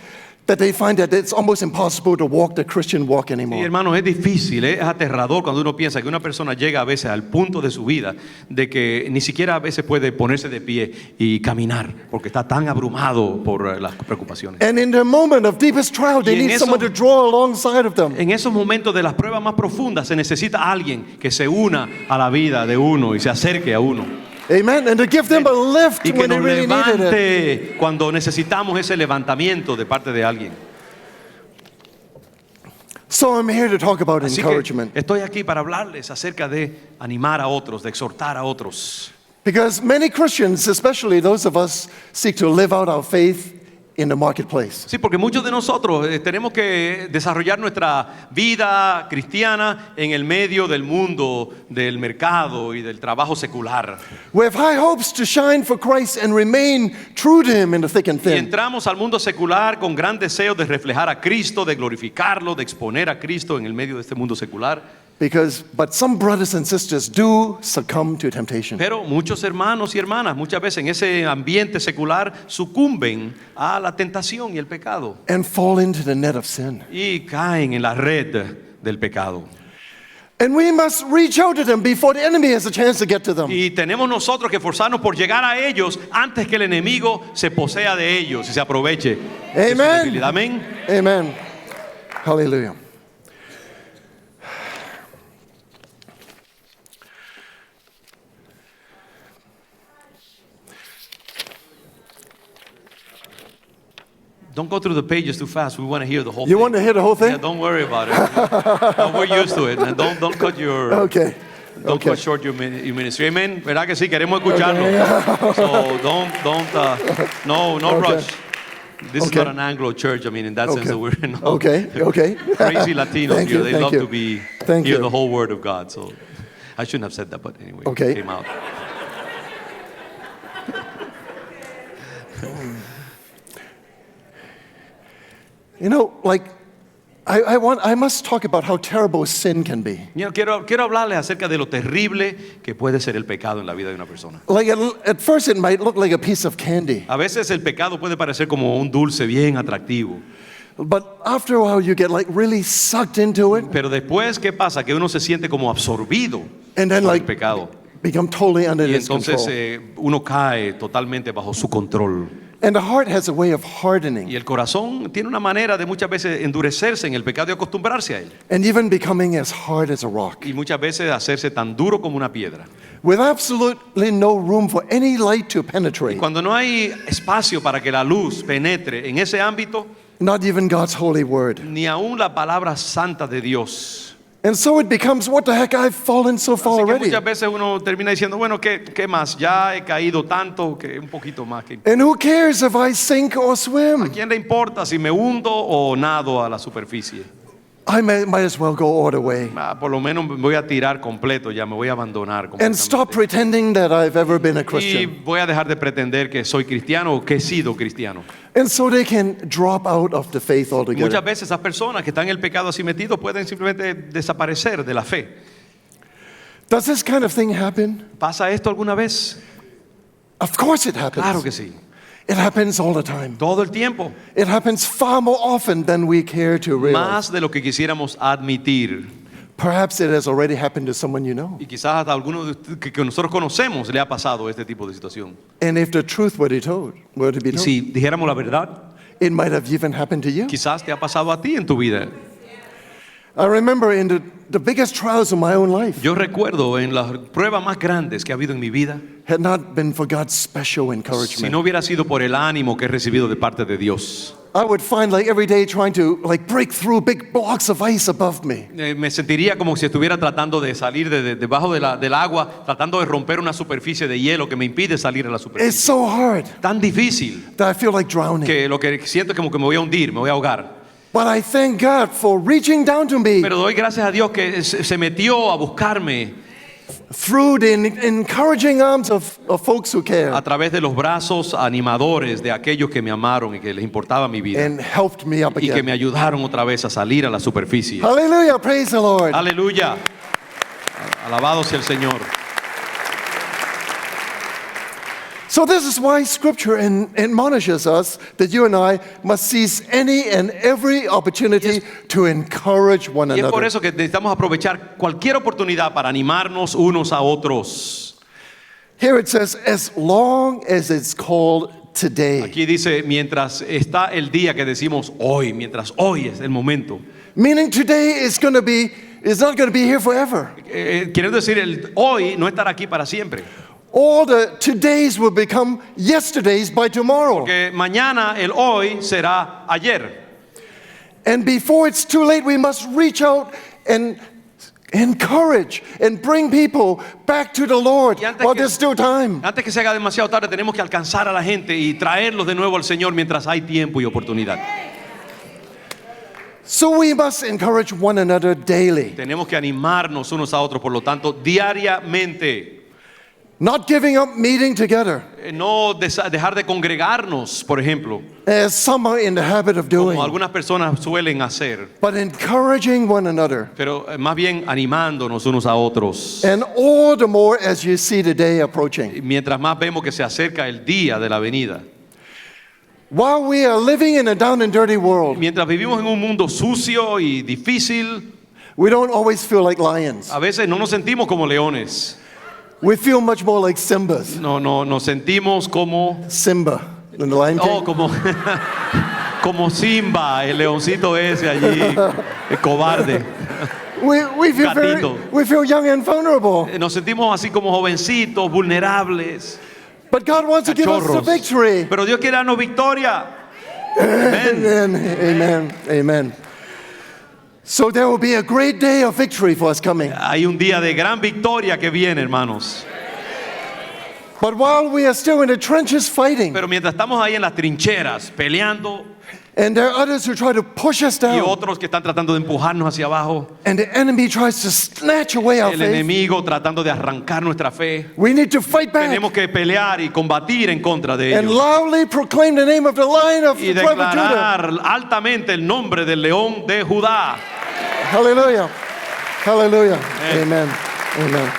Speaker 2: that they find that it's almost impossible to walk the Christian walk
Speaker 1: Y
Speaker 2: anymore.
Speaker 1: hermanos, es difícil, es aterrador cuando uno piensa que una persona llega a veces al punto de su vida de que ni siquiera a veces puede ponerse de pie y caminar porque está tan abrumado por las preocupaciones.
Speaker 2: And in the moment of deepest trial, they
Speaker 1: Y en
Speaker 2: need
Speaker 1: eso-
Speaker 2: someone to draw alongside of them.
Speaker 1: En esos momentos de las pruebas más profundas se necesita alguien que se una a la vida de uno y se acerque a uno.
Speaker 2: Amen. And to give them a lift
Speaker 1: Y que
Speaker 2: when they
Speaker 1: nos
Speaker 2: really needed it.
Speaker 1: levante cuando necesitamos ese levantamiento de parte de alguien.
Speaker 2: So I'm here to talk about
Speaker 1: Así que
Speaker 2: encouragement.
Speaker 1: estoy aquí para hablarles acerca de animar a otros, de exhortar a otros.
Speaker 2: Because many Christians, especially those of us, seek to live out our faith in the marketplace.
Speaker 1: Sí, porque muchos de nosotros tenemos que desarrollar nuestra vida cristiana en el medio del mundo, del mercado y del trabajo secular.
Speaker 2: We have high hopes to shine for Christ and remain true to Him in the thick and
Speaker 1: Y
Speaker 2: thin.
Speaker 1: entramos al mundo secular con gran deseo de reflejar a Cristo, de glorificarlo, de exponer a Cristo en el medio de este mundo secular.
Speaker 2: But some brothers and sisters do succumb to temptation.
Speaker 1: Pero muchos hermanos y hermanas muchas veces en ese ambiente secular sucumben a la tentación y el pecado
Speaker 2: And fall into the net of sin.
Speaker 1: y caen en la red del pecado.
Speaker 2: And we must reach out to them before the enemy has a chance to get to them.
Speaker 1: Y tenemos nosotros que esforzarnos por llegar a ellos antes que el enemigo se posea de ellos y se aproveche de su
Speaker 2: Amen.
Speaker 1: debilidad. Amén.
Speaker 2: Amen. Hallelujah.
Speaker 1: Don't go through the pages too fast. We want to hear the whole
Speaker 2: You
Speaker 1: thing.
Speaker 2: want to hear the whole
Speaker 1: Yeah,
Speaker 2: thing?
Speaker 1: don't worry about it. No, we're used to it. And don't cut your
Speaker 2: Okay.
Speaker 1: don't
Speaker 2: Okay.
Speaker 1: cut short your ministry. Amen. ¿Verdad que sí? Queremos escucharlo.
Speaker 2: Okay.
Speaker 1: So no
Speaker 2: Okay.
Speaker 1: rush. This is
Speaker 2: Okay.
Speaker 1: not an Anglo church. I mean, in that sense, that we're not
Speaker 2: Okay.
Speaker 1: crazy Latinos
Speaker 2: Thank
Speaker 1: here.
Speaker 2: you,
Speaker 1: They
Speaker 2: thank
Speaker 1: love
Speaker 2: you.
Speaker 1: to be
Speaker 2: Thank
Speaker 1: hear
Speaker 2: you.
Speaker 1: the whole word of God. So I shouldn't have said that, but anyway,
Speaker 2: Okay.
Speaker 1: it came out.
Speaker 2: You know, like, I must talk about how terrible sin can be.
Speaker 1: Quiero hablarles acerca de lo terrible que puede ser el pecado en la vida de una persona.
Speaker 2: Like, at first it might look like a piece of candy,
Speaker 1: A veces el pecado puede parecer como un dulce bien atractivo,
Speaker 2: but after a while you get like really sucked into it,
Speaker 1: pero después, ¿qué pasa? Que uno se siente como absorbido
Speaker 2: and then
Speaker 1: por el
Speaker 2: like
Speaker 1: pecado.
Speaker 2: become totally under
Speaker 1: Y
Speaker 2: its
Speaker 1: entonces
Speaker 2: control.
Speaker 1: uno cae totalmente bajo su control.
Speaker 2: And the heart has a way of hardening
Speaker 1: Y el corazón tiene una manera de muchas veces endurecerse en el pecado y acostumbrarse a él.
Speaker 2: and even becoming as hard as a rock,
Speaker 1: Y muchas veces hacerse tan duro como una piedra.
Speaker 2: with absolutely no room for any light to penetrate,
Speaker 1: Cuando no hay espacio para que la luz penetre en ese ámbito,
Speaker 2: not even God's holy word.
Speaker 1: ni aún la palabra santa de Dios.
Speaker 2: And so it becomes, what the heck, I've fallen so far
Speaker 1: Así que
Speaker 2: already.
Speaker 1: muchas veces uno termina diciendo, bueno, ¿qué más? Ya he caído tanto que un poquito más.
Speaker 2: And who cares if I sink or swim?
Speaker 1: ¿Quién le importa si me hundo o nado a la superficie?
Speaker 2: I might as well go all the way
Speaker 1: Por lo menos me voy a tirar completo, ya me voy a abandonar
Speaker 2: and stop
Speaker 1: completamente.
Speaker 2: pretending that I've ever been a
Speaker 1: Y
Speaker 2: Christian.
Speaker 1: voy a dejar de pretender que soy cristiano o que he sido cristiano.
Speaker 2: And so they can drop out of the faith
Speaker 1: Muchas
Speaker 2: altogether.
Speaker 1: veces esas personas que están en el pecado así metidos pueden simplemente desaparecer de la fe.
Speaker 2: Does this kind of thing happen?
Speaker 1: ¿Pasa esto alguna vez?
Speaker 2: Of course it happens.
Speaker 1: Claro que sí.
Speaker 2: It happens all the time.
Speaker 1: Todo el tiempo.
Speaker 2: It happens far more often than we care to realize.
Speaker 1: Más de lo que quisiéramos admitir.
Speaker 2: Perhaps it has already happened to someone you know.
Speaker 1: Y quizás hasta alguno de ustedes que nosotros conocemos le ha pasado este tipo de situación.
Speaker 2: And if the truth were to be
Speaker 1: Y
Speaker 2: told,
Speaker 1: si dijéramos la verdad,
Speaker 2: it might have even happened to you.
Speaker 1: quizás te ha pasado a ti en tu vida.
Speaker 2: I remember in the biggest trials of my own life,
Speaker 1: Yo recuerdo en las pruebas más grandes que ha habido en mi vida,
Speaker 2: had not been for God's special
Speaker 1: si
Speaker 2: encouragement.
Speaker 1: no hubiera sido por el ánimo que he recibido de parte de Dios,
Speaker 2: I would find like every day trying to like break through big blocks of ice above me.
Speaker 1: me sentiría como si estuviera tratando de salir debajo del agua, tratando de romper una superficie de hielo que me impide salir a la
Speaker 2: It's
Speaker 1: superficie.
Speaker 2: so hard
Speaker 1: Tan difícil
Speaker 2: that I feel like drowning.
Speaker 1: que lo que siento es como que me voy a hundir, me voy a ahogar.
Speaker 2: But I thank God for reaching down to me
Speaker 1: Pero doy gracias a Dios que se metió a buscarme
Speaker 2: through the encouraging arms of folks who care
Speaker 1: a través de los brazos animadores de aquellos que me amaron y que les importaba mi vida
Speaker 2: and helped me up
Speaker 1: y que me
Speaker 2: again.
Speaker 1: ayudaron otra vez a salir a la superficie.
Speaker 2: Hallelujah, praise the Lord.
Speaker 1: Aleluya. Alabado sea el Señor.
Speaker 2: So this is why Scripture admonishes us that you and I must seize any and every opportunity to encourage one
Speaker 1: Y es por
Speaker 2: another.
Speaker 1: eso que necesitamos aprovechar cualquier oportunidad para animarnos unos a otros.
Speaker 2: Here it says, as long as it's called today.
Speaker 1: Aquí dice, mientras está el día que decimos hoy, mientras hoy es el momento.
Speaker 2: Meaning today is not going to be here forever.
Speaker 1: Quiero decir, el hoy no estará aquí para siempre.
Speaker 2: All the todays will become yesterdays by tomorrow.
Speaker 1: Que mañana el hoy será ayer.
Speaker 2: And before it's too late, we must reach out and encourage and bring people back to the Lord
Speaker 1: Y antes
Speaker 2: while
Speaker 1: que-
Speaker 2: there's still time.
Speaker 1: Antes que se haga demasiado tarde, tenemos que alcanzar a la gente y traerlos de nuevo al Señor mientras hay tiempo y oportunidad.
Speaker 2: So we must encourage one another daily,
Speaker 1: Tenemos que animarnos unos a otros, por lo tanto, diariamente.
Speaker 2: not giving up meeting together,
Speaker 1: No dejar de congregarnos, por ejemplo,
Speaker 2: as some are in the habit of doing,
Speaker 1: como algunas personas suelen hacer,
Speaker 2: but encouraging one another.
Speaker 1: pero más bien animándonos unos a otros.
Speaker 2: And all the more as you see the day approaching.
Speaker 1: Mientras más vemos que se acerca el día de la venida.
Speaker 2: While we are living in a down and dirty world,
Speaker 1: Mientras vivimos en un mundo sucio y difícil,
Speaker 2: we don't always feel like lions.
Speaker 1: a veces no nos sentimos como leones.
Speaker 2: We feel much more like Simbas.
Speaker 1: No, nos sentimos como
Speaker 2: Simba, in the Lion King.
Speaker 1: oh, como Simba, el leoncito ese allí, el cobarde.
Speaker 2: We feel young and vulnerable.
Speaker 1: Nos sentimos así como jovencitos, vulnerables,
Speaker 2: But God wants to give us the
Speaker 1: cachorros.
Speaker 2: victory.
Speaker 1: Pero Dios quiere darnos victoria. Amén.
Speaker 2: Amen. Amen. Amen. So there will be a great day of victory for us coming.
Speaker 1: Hay un día de gran victoria que viene, hermanos.
Speaker 2: But while we are still in the trenches fighting,
Speaker 1: Pero mientras estamos ahí en las trincheras peleando
Speaker 2: and there are others who try to push us
Speaker 1: y
Speaker 2: down,
Speaker 1: otros que están tratando de empujarnos hacia abajo,
Speaker 2: and the enemy tries to snatch away our
Speaker 1: el
Speaker 2: faith,
Speaker 1: enemigo tratando de arrancar nuestra fe,
Speaker 2: we need to fight back
Speaker 1: tenemos que pelear y combatir en contra de
Speaker 2: and
Speaker 1: ellos
Speaker 2: loudly proclaim the name of the Lion of
Speaker 1: y
Speaker 2: the tribe of Judah.
Speaker 1: declarar altamente el nombre del león de Judá.
Speaker 2: Hallelujah. Hallelujah. Amen. Amen.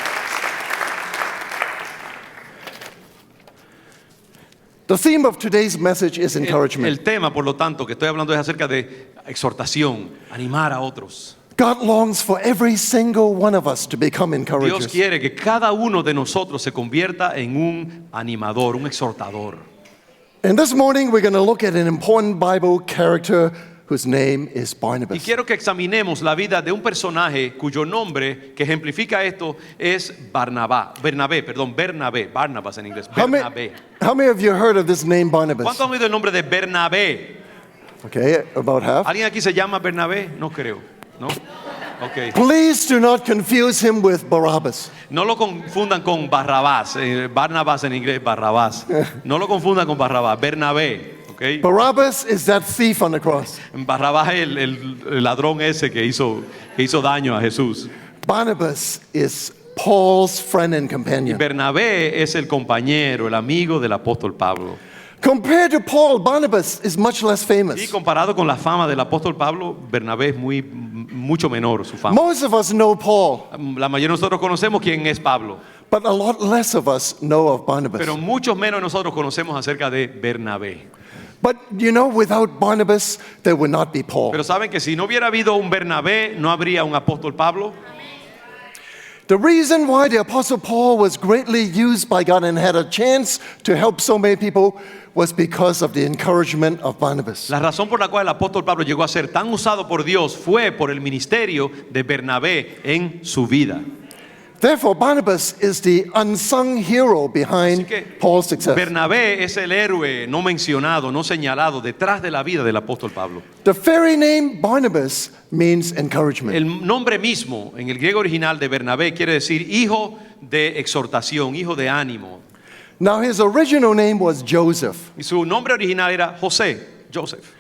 Speaker 2: The theme of today's message is encouragement.
Speaker 1: El tema, por lo tanto, que estoy hablando es acerca de exhortación, animar a otros.
Speaker 2: God longs for every single one of us to become
Speaker 1: Dios
Speaker 2: encouragers.
Speaker 1: quiere que cada uno de nosotros se convierta en un animador, un exhortador.
Speaker 2: And this morning we're going to look at an important Bible character whose name is
Speaker 1: Y
Speaker 2: Barnabas.
Speaker 1: quiero que examinemos la vida de un personaje cuyo nombre que ejemplifica esto es Barnabás en inglés, Bernabé.
Speaker 2: How many of you heard of this name Barnabas?
Speaker 1: ¿Cuántos han oído el nombre de Bernabé?
Speaker 2: Okay, about half.
Speaker 1: ¿Alguien aquí se llama Bernabé? No creo, ¿no? Ok.
Speaker 2: Please do not confuse him with Barabbas.
Speaker 1: No lo confundan con Barrabás, Barnabás en inglés, Barrabás. No lo confundan con Barrabás, Bernabé. Okay.
Speaker 2: Barabbas is that thief on the cross.
Speaker 1: Barrabás es el ladrón ese que hizo daño a Jesús.
Speaker 2: Barnabas is Paul's friend and
Speaker 1: Y
Speaker 2: companion.
Speaker 1: Bernabé es el compañero, el amigo del apóstol Pablo.
Speaker 2: Compared to Paul, Barnabas is much less
Speaker 1: Y
Speaker 2: famous.
Speaker 1: comparado con la fama del apóstol Pablo, Bernabé es mucho menor su fama.
Speaker 2: Most of us know Paul,
Speaker 1: La mayoría de nosotros conocemos quién es Pablo,
Speaker 2: but a lot less of us know of Barnabas.
Speaker 1: pero muchos menos de nosotros conocemos acerca de Bernabé.
Speaker 2: But you know, without Barnabas, there would not be Paul.
Speaker 1: Pero saben que si no hubiera habido un Bernabé, no habría un apóstol Pablo.
Speaker 2: The reason why the Apostle Paul was greatly used by God and had a chance to help so many people was because of the encouragement of Barnabas.
Speaker 1: La razón por la cual el apóstol Pablo llegó a ser tan usado por Dios fue por el ministerio de Bernabé en su vida.
Speaker 2: Therefore, Barnabas is the unsung hero behind
Speaker 1: Así que
Speaker 2: Paul's success.
Speaker 1: Bernabé es el héroe no mencionado, no señalado detrás de la vida del apóstol Pablo.
Speaker 2: The very name Barnabas means encouragement.
Speaker 1: El nombre mismo en el griego original de Bernabé quiere decir hijo de exhortación, hijo de ánimo.
Speaker 2: Now, his original name was Joseph.
Speaker 1: Y su nombre original era Joseph.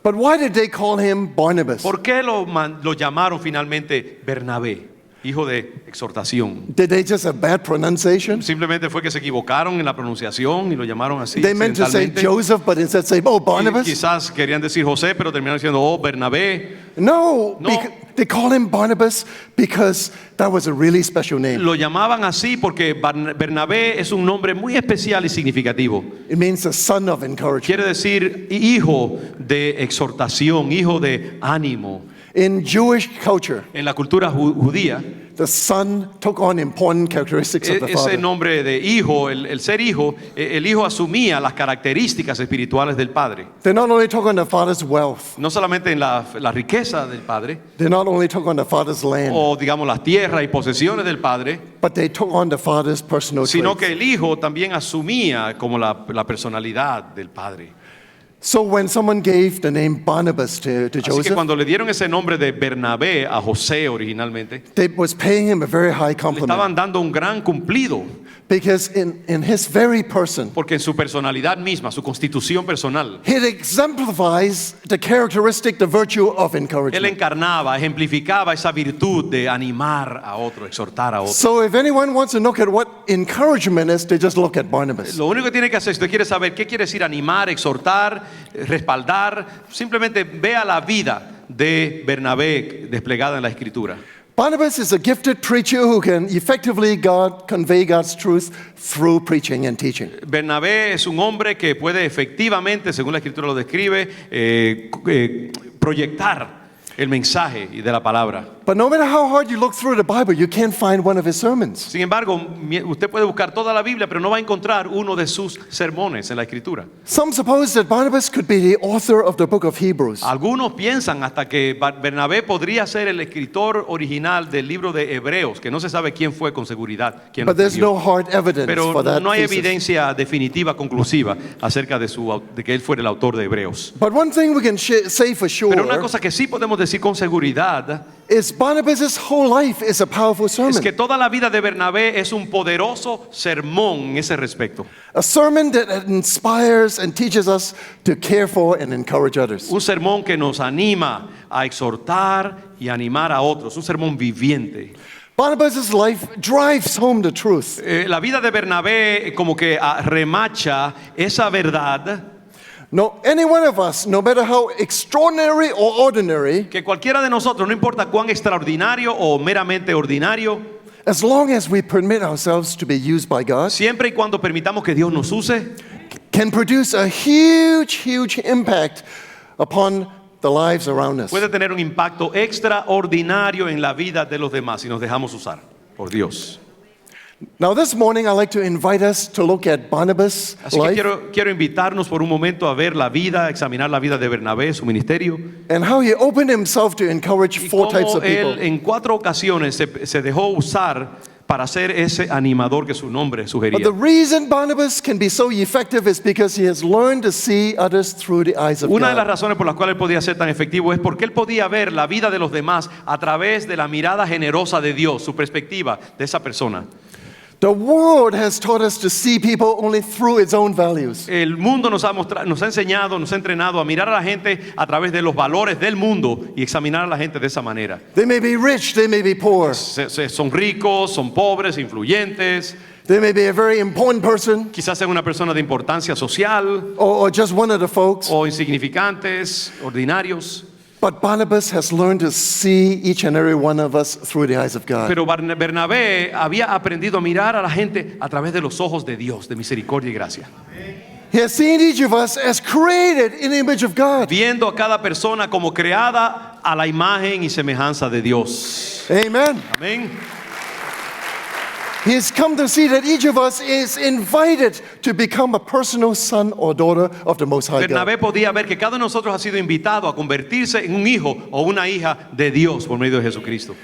Speaker 2: But why did they call him Barnabas?
Speaker 1: ¿Por qué lo llamaron finalmente Bernabé, hijo de exhortación?
Speaker 2: Did they just have bad pronunciation?
Speaker 1: Simplemente fue que se equivocaron en la pronunciación y lo llamaron así.
Speaker 2: They meant to say
Speaker 1: accidentalmente.
Speaker 2: Joseph, but instead say, oh,
Speaker 1: Y
Speaker 2: Barnabas?
Speaker 1: quizás querían decir José, pero terminaron diciendo Bernabé.
Speaker 2: No,
Speaker 1: No.
Speaker 2: they call him Barnabas because that was a really special name.
Speaker 1: Lo llamaban así porque Bernabé es un nombre muy especial y significativo.
Speaker 2: It means the son of encouragement.
Speaker 1: Quiere decir hijo de exhortación, hijo de ánimo.
Speaker 2: In Jewish culture,
Speaker 1: En la cultura judía,
Speaker 2: the son took on important characteristics of the
Speaker 1: ese
Speaker 2: father.
Speaker 1: nombre de hijo, el ser hijo, el hijo asumía las características espirituales del padre.
Speaker 2: They not only took on the father's wealth,
Speaker 1: No solamente en la riqueza del padre,
Speaker 2: they not only took on the father's land,
Speaker 1: o digamos las tierras y posesiones del padre,
Speaker 2: but they took on the father's personal
Speaker 1: sino
Speaker 2: traits.
Speaker 1: que el hijo también asumía como la personalidad del padre.
Speaker 2: So when someone gave the name Barnabas to
Speaker 1: Así que
Speaker 2: Joseph,
Speaker 1: cuando le dieron ese nombre de Bernabé a José originalmente,
Speaker 2: they was paying him a very high
Speaker 1: le
Speaker 2: compliment
Speaker 1: estaban dando un gran cumplido,
Speaker 2: because in his very person,
Speaker 1: porque en su personalidad misma, su constitución personal,
Speaker 2: it exemplifies the characteristic, the virtue of
Speaker 1: él
Speaker 2: encouragement.
Speaker 1: encarnaba, ejemplificaba esa virtud de animar a otro, exhortar a otro.
Speaker 2: So if anyone wants to look at what encouragement is, they just look at Barnabas.
Speaker 1: Lo único que tiene que hacer, si usted quiere saber qué quiere decir animar, exhortar, respaldar, simplemente vea la vida de Bernabé desplegada en la Escritura.
Speaker 2: Barnabas is a gifted preacher who can effectively convey God's truth through preaching and teaching.
Speaker 1: Bernabé es un hombre que puede efectivamente, según la Escritura lo describe, proyectar el mensaje de la palabra.
Speaker 2: But no matter how hard you look through the Bible, you can't find one of his sermons.
Speaker 1: Sin embargo, usted puede buscar toda la Biblia, pero no va a encontrar uno de sus sermones en la Escritura.
Speaker 2: Some suppose that Barnabas could be the author of the book of Hebrews.
Speaker 1: Algunos piensan hasta que Bernabé podría ser el escritor original del libro de Hebreos, que no se sabe quién fue con seguridad, quién lo
Speaker 2: But there's
Speaker 1: escribió.
Speaker 2: no hard evidence
Speaker 1: Pero
Speaker 2: for that
Speaker 1: no hay
Speaker 2: thesis.
Speaker 1: evidencia definitiva, conclusiva, acerca de que él fuera el autor de Hebreos.
Speaker 2: But one thing we can say for
Speaker 1: Pero una
Speaker 2: sure
Speaker 1: cosa que sí podemos decir con seguridad
Speaker 2: is Barnabas' whole life is a powerful
Speaker 1: es
Speaker 2: sermon.
Speaker 1: que toda la vida de Bernabé es un poderoso sermón en ese respecto.
Speaker 2: A sermon that inspires and teaches us to care for and encourage others.
Speaker 1: Un sermón que nos anima a exhortar y animar a otros. Un sermón viviente.
Speaker 2: Barnabas' life drives home the truth.
Speaker 1: La vida de Bernabé como que remacha esa verdad.
Speaker 2: No, any one of us, no matter how extraordinary or ordinary,
Speaker 1: Que cualquiera de nosotros, no importa cuán extraordinario o meramente ordinario,
Speaker 2: as long as we permit ourselves to be used by God,
Speaker 1: siempre y cuando permitamos que Dios nos use,
Speaker 2: can produce a huge impact upon the lives around us.
Speaker 1: puede tener un impacto extraordinario en la vida de los demás si nos dejamos usar por Dios.
Speaker 2: Now this morning I'd like to invite us to look at Barnabas'
Speaker 1: Así que
Speaker 2: life
Speaker 1: quiero invitarnos por un momento a ver la vida, examinar la vida de Bernabé, su ministerio,
Speaker 2: and how he opened himself to encourage
Speaker 1: y
Speaker 2: four types
Speaker 1: cómo
Speaker 2: of people.
Speaker 1: él en 4 ocasiones se dejó usar para ser ese animador que su nombre
Speaker 2: But
Speaker 1: sugería.
Speaker 2: the reason Barnabas can be so effective is because he has learned to see others through the eyes of
Speaker 1: Una de las
Speaker 2: God.
Speaker 1: razones por las cuales él podía ser tan efectivo es porque él podía ver la vida de los demás a través de la mirada generosa de Dios, su perspectiva de esa persona.
Speaker 2: The world has taught us to see people only through its own values.
Speaker 1: El mundo nos ha enseñado, nos ha entrenado a mirar a la gente a través de los valores del mundo y examinar a la gente de esa manera.
Speaker 2: They may be rich, they may be poor,
Speaker 1: Son ricos, son pobres, influyentes,
Speaker 2: they may be a very important person,
Speaker 1: quizás sean una persona de importancia social
Speaker 2: or just one of the folks.
Speaker 1: o insignificantes, ordinarios.
Speaker 2: But Barnabas has learned to see each and every one of us through the eyes of God.
Speaker 1: Pero Bernabé había aprendido a mirar a la gente a través de los ojos de Dios, de misericordia y gracia.
Speaker 2: He has seen each of us as created in the image of God.
Speaker 1: Viendo a cada persona como creada a la imagen y semejanza de Dios.
Speaker 2: Amen.
Speaker 1: Amén.
Speaker 2: He has come to see that each of us is invited to become a personal son or daughter of the Most High God.
Speaker 1: Bernabé podía ver que cada uno de nosotros ha sido invitado a convertirse en un hijo o una hija de Dios por medio de Jesucristo.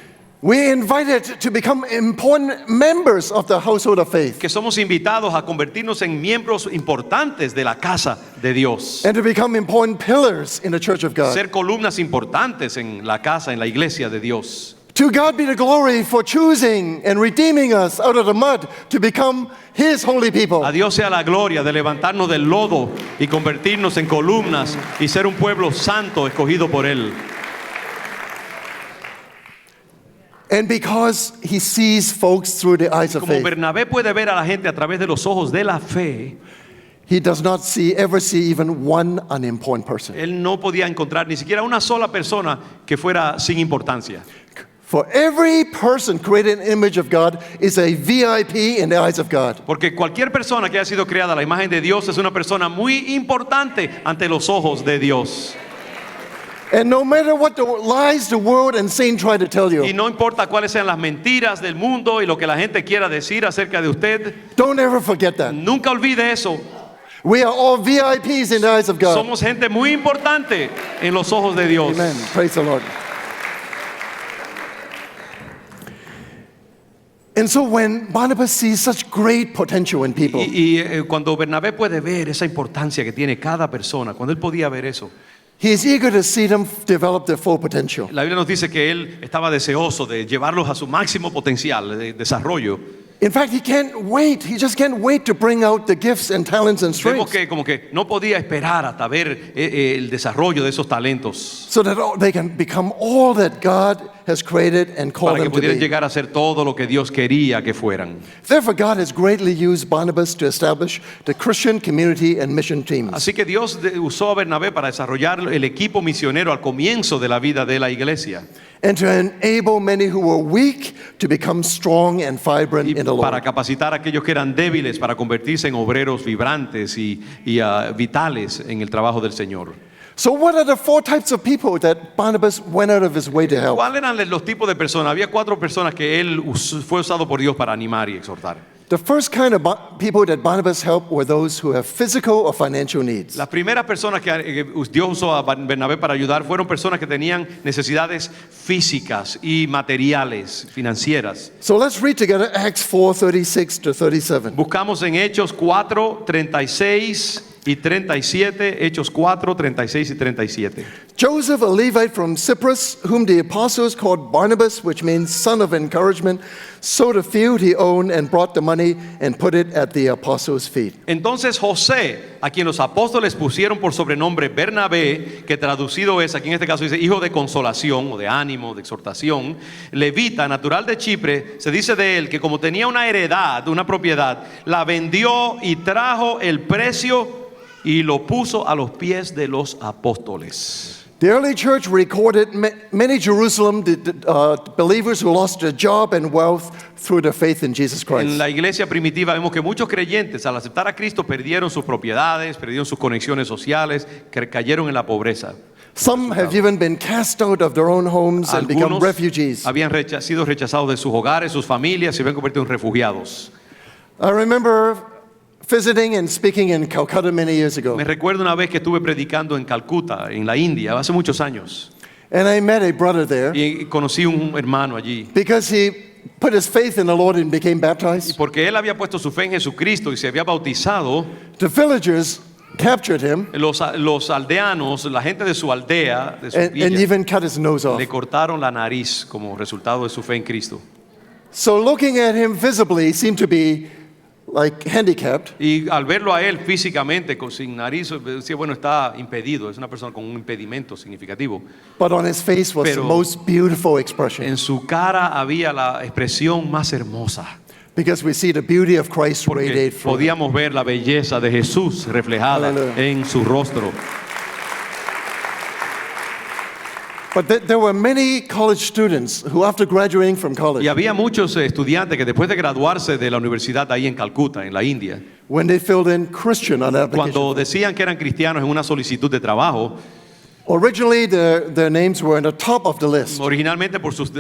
Speaker 2: We're invited to become important members of the household of faith
Speaker 1: Que somos invitados a convertirnos en miembros importantes de la casa de Dios.
Speaker 2: and to become important pillars in the church of God.
Speaker 1: Ser columnas importantes en la casa, en la iglesia de Dios.
Speaker 2: To God be the glory for choosing and redeeming us out of the mud to become His holy people.
Speaker 1: A Dios sea la gloria de levantarnos del lodo y convertirnos en columnas y ser un pueblo santo escogido por Él.
Speaker 2: And because He sees folks through the eyes of
Speaker 1: Como
Speaker 2: faith,
Speaker 1: Bernabé puede ver a la gente a través de los ojos de la fe,
Speaker 2: He does not ever see even one unimportant person.
Speaker 1: él no podía encontrar ni siquiera una sola persona que fuera sin importancia.
Speaker 2: For every person created in the image of God is a VIP in the eyes of God.
Speaker 1: Porque cualquier persona que haya sido creada a la imagen de Dios es una persona muy importante ante los ojos de Dios.
Speaker 2: And no matter what the lies the world and Satan try to tell
Speaker 1: Y
Speaker 2: you,
Speaker 1: no importa cuáles sean las mentiras del mundo y lo que la gente quiera decir acerca de usted,
Speaker 2: don't ever forget that.
Speaker 1: nunca olvide eso.
Speaker 2: We are all VIPs in the eyes of God.
Speaker 1: Somos gente muy importante en los ojos de Dios.
Speaker 2: Amen. Praise the Lord. And so when Barnabas sees such great potential in people,
Speaker 1: Cuando Bernabé puede ver esa importancia que tiene cada persona, cuando él podía ver eso,
Speaker 2: he is eager to see them develop their full potential.
Speaker 1: la Biblia nos dice que él estaba deseoso de llevarlos a su máximo potencial de desarrollo.
Speaker 2: In fact, he can't wait. He just can't wait to bring out the gifts and talents and
Speaker 1: Vemos
Speaker 2: strengths
Speaker 1: que como que no podía esperar hasta ver el desarrollo de esos talentos
Speaker 2: so that they can become all that God has created and called
Speaker 1: para que
Speaker 2: them to
Speaker 1: pudieran
Speaker 2: be.
Speaker 1: llegar a ser todo lo que Dios quería que fueran.
Speaker 2: Therefore, God has greatly used Barnabas to establish the Christian community and mission teams.
Speaker 1: Así que Dios usó a Bernabé para desarrollar el equipo misionero al comienzo de la vida de la iglesia
Speaker 2: And to enable many who were weak to become strong and vibrant
Speaker 1: y
Speaker 2: in the
Speaker 1: para
Speaker 2: Lord.
Speaker 1: capacitar a aquellos que eran débiles para convertirse en obreros vibrantes y vitales en el trabajo del Señor.
Speaker 2: So, what are the four types of people that Barnabas went out of his way to help?
Speaker 1: ¿Cuáles eran los tipos de personas? Había 4 personas que él fue usado por Dios para animar y exhortar.
Speaker 2: The first kind of people that Barnabas helped were those who have physical or financial needs.
Speaker 1: Las primeras personas que Dios usó a Bernabé para ayudar fueron personas que tenían necesidades físicas y materiales, financieras.
Speaker 2: So let's read together Acts 4:36 to 37.
Speaker 1: Buscamos en Hechos 4, 36 y 37, Hechos 4, 36 y 37.
Speaker 2: Joseph, a Levite from Cyprus, whom the apostles called Barnabas, which means son of encouragement, sold a field he owned and brought the money and put it at the apostles' feet.
Speaker 1: Entonces José, a quien los apóstoles pusieron por sobrenombre Bernabé, que traducido es, aquí en este caso dice hijo de consolación o de ánimo, de exhortación, levita, natural de Chipre, se dice de él que como tenía una heredad, una propiedad, la vendió y trajo el precio y lo puso a los pies de los apóstoles.
Speaker 2: The early church recorded many Jerusalem believers who lost their job and wealth through their faith in Jesus
Speaker 1: En
Speaker 2: Christ.
Speaker 1: la iglesia primitiva vemos que muchos creyentes al aceptar a Cristo perdieron sus propiedades, perdieron sus conexiones sociales, que cayeron en la pobreza.
Speaker 2: Some have even been cast out of their own homes and become
Speaker 1: Algunos
Speaker 2: refugees.
Speaker 1: habían sido rechazados de sus hogares, sus familias, se habían convertido en refugiados.
Speaker 2: I remember visiting and speaking in Calcutta many years ago.
Speaker 1: Me recuerdo una vez que estuve predicando en Calcuta, en la India, hace muchos años,
Speaker 2: And I met a brother there
Speaker 1: y conocí un hermano allí.
Speaker 2: because he put his faith in the Lord and became
Speaker 1: Y
Speaker 2: baptized.
Speaker 1: porque él había puesto su fe en Jesucristo y se había bautizado,
Speaker 2: The villagers captured him
Speaker 1: los aldeanos, la gente de su aldea, de su
Speaker 2: and
Speaker 1: villa,
Speaker 2: even cut his nose off.
Speaker 1: le cortaron la nariz como resultado de su fe en Cristo.
Speaker 2: So looking at him visibly, he seemed to be like handicapped.
Speaker 1: Y al verlo a él físicamente, sin nariz, decía, bueno, está impedido, es una persona con un impedimento significativo.
Speaker 2: But on his face was the
Speaker 1: Pero-
Speaker 2: most beautiful expression
Speaker 1: En su cara había la expresión más hermosa,
Speaker 2: because we see the beauty of Christ
Speaker 1: porque
Speaker 2: radiate from him.
Speaker 1: podíamos ver la belleza de Jesús reflejada
Speaker 2: Aleluya.
Speaker 1: en su rostro.
Speaker 2: But there were many college students who, after graduating from college,
Speaker 1: Y había muchos estudiantes que después de graduarse de la universidad ahí en Calcuta, en la India,
Speaker 2: when they filled in Christian on the application,
Speaker 1: cuando decían que eran cristianos en una solicitud de trabajo,
Speaker 2: originally their names were on the top of the list.
Speaker 1: originalmente por sus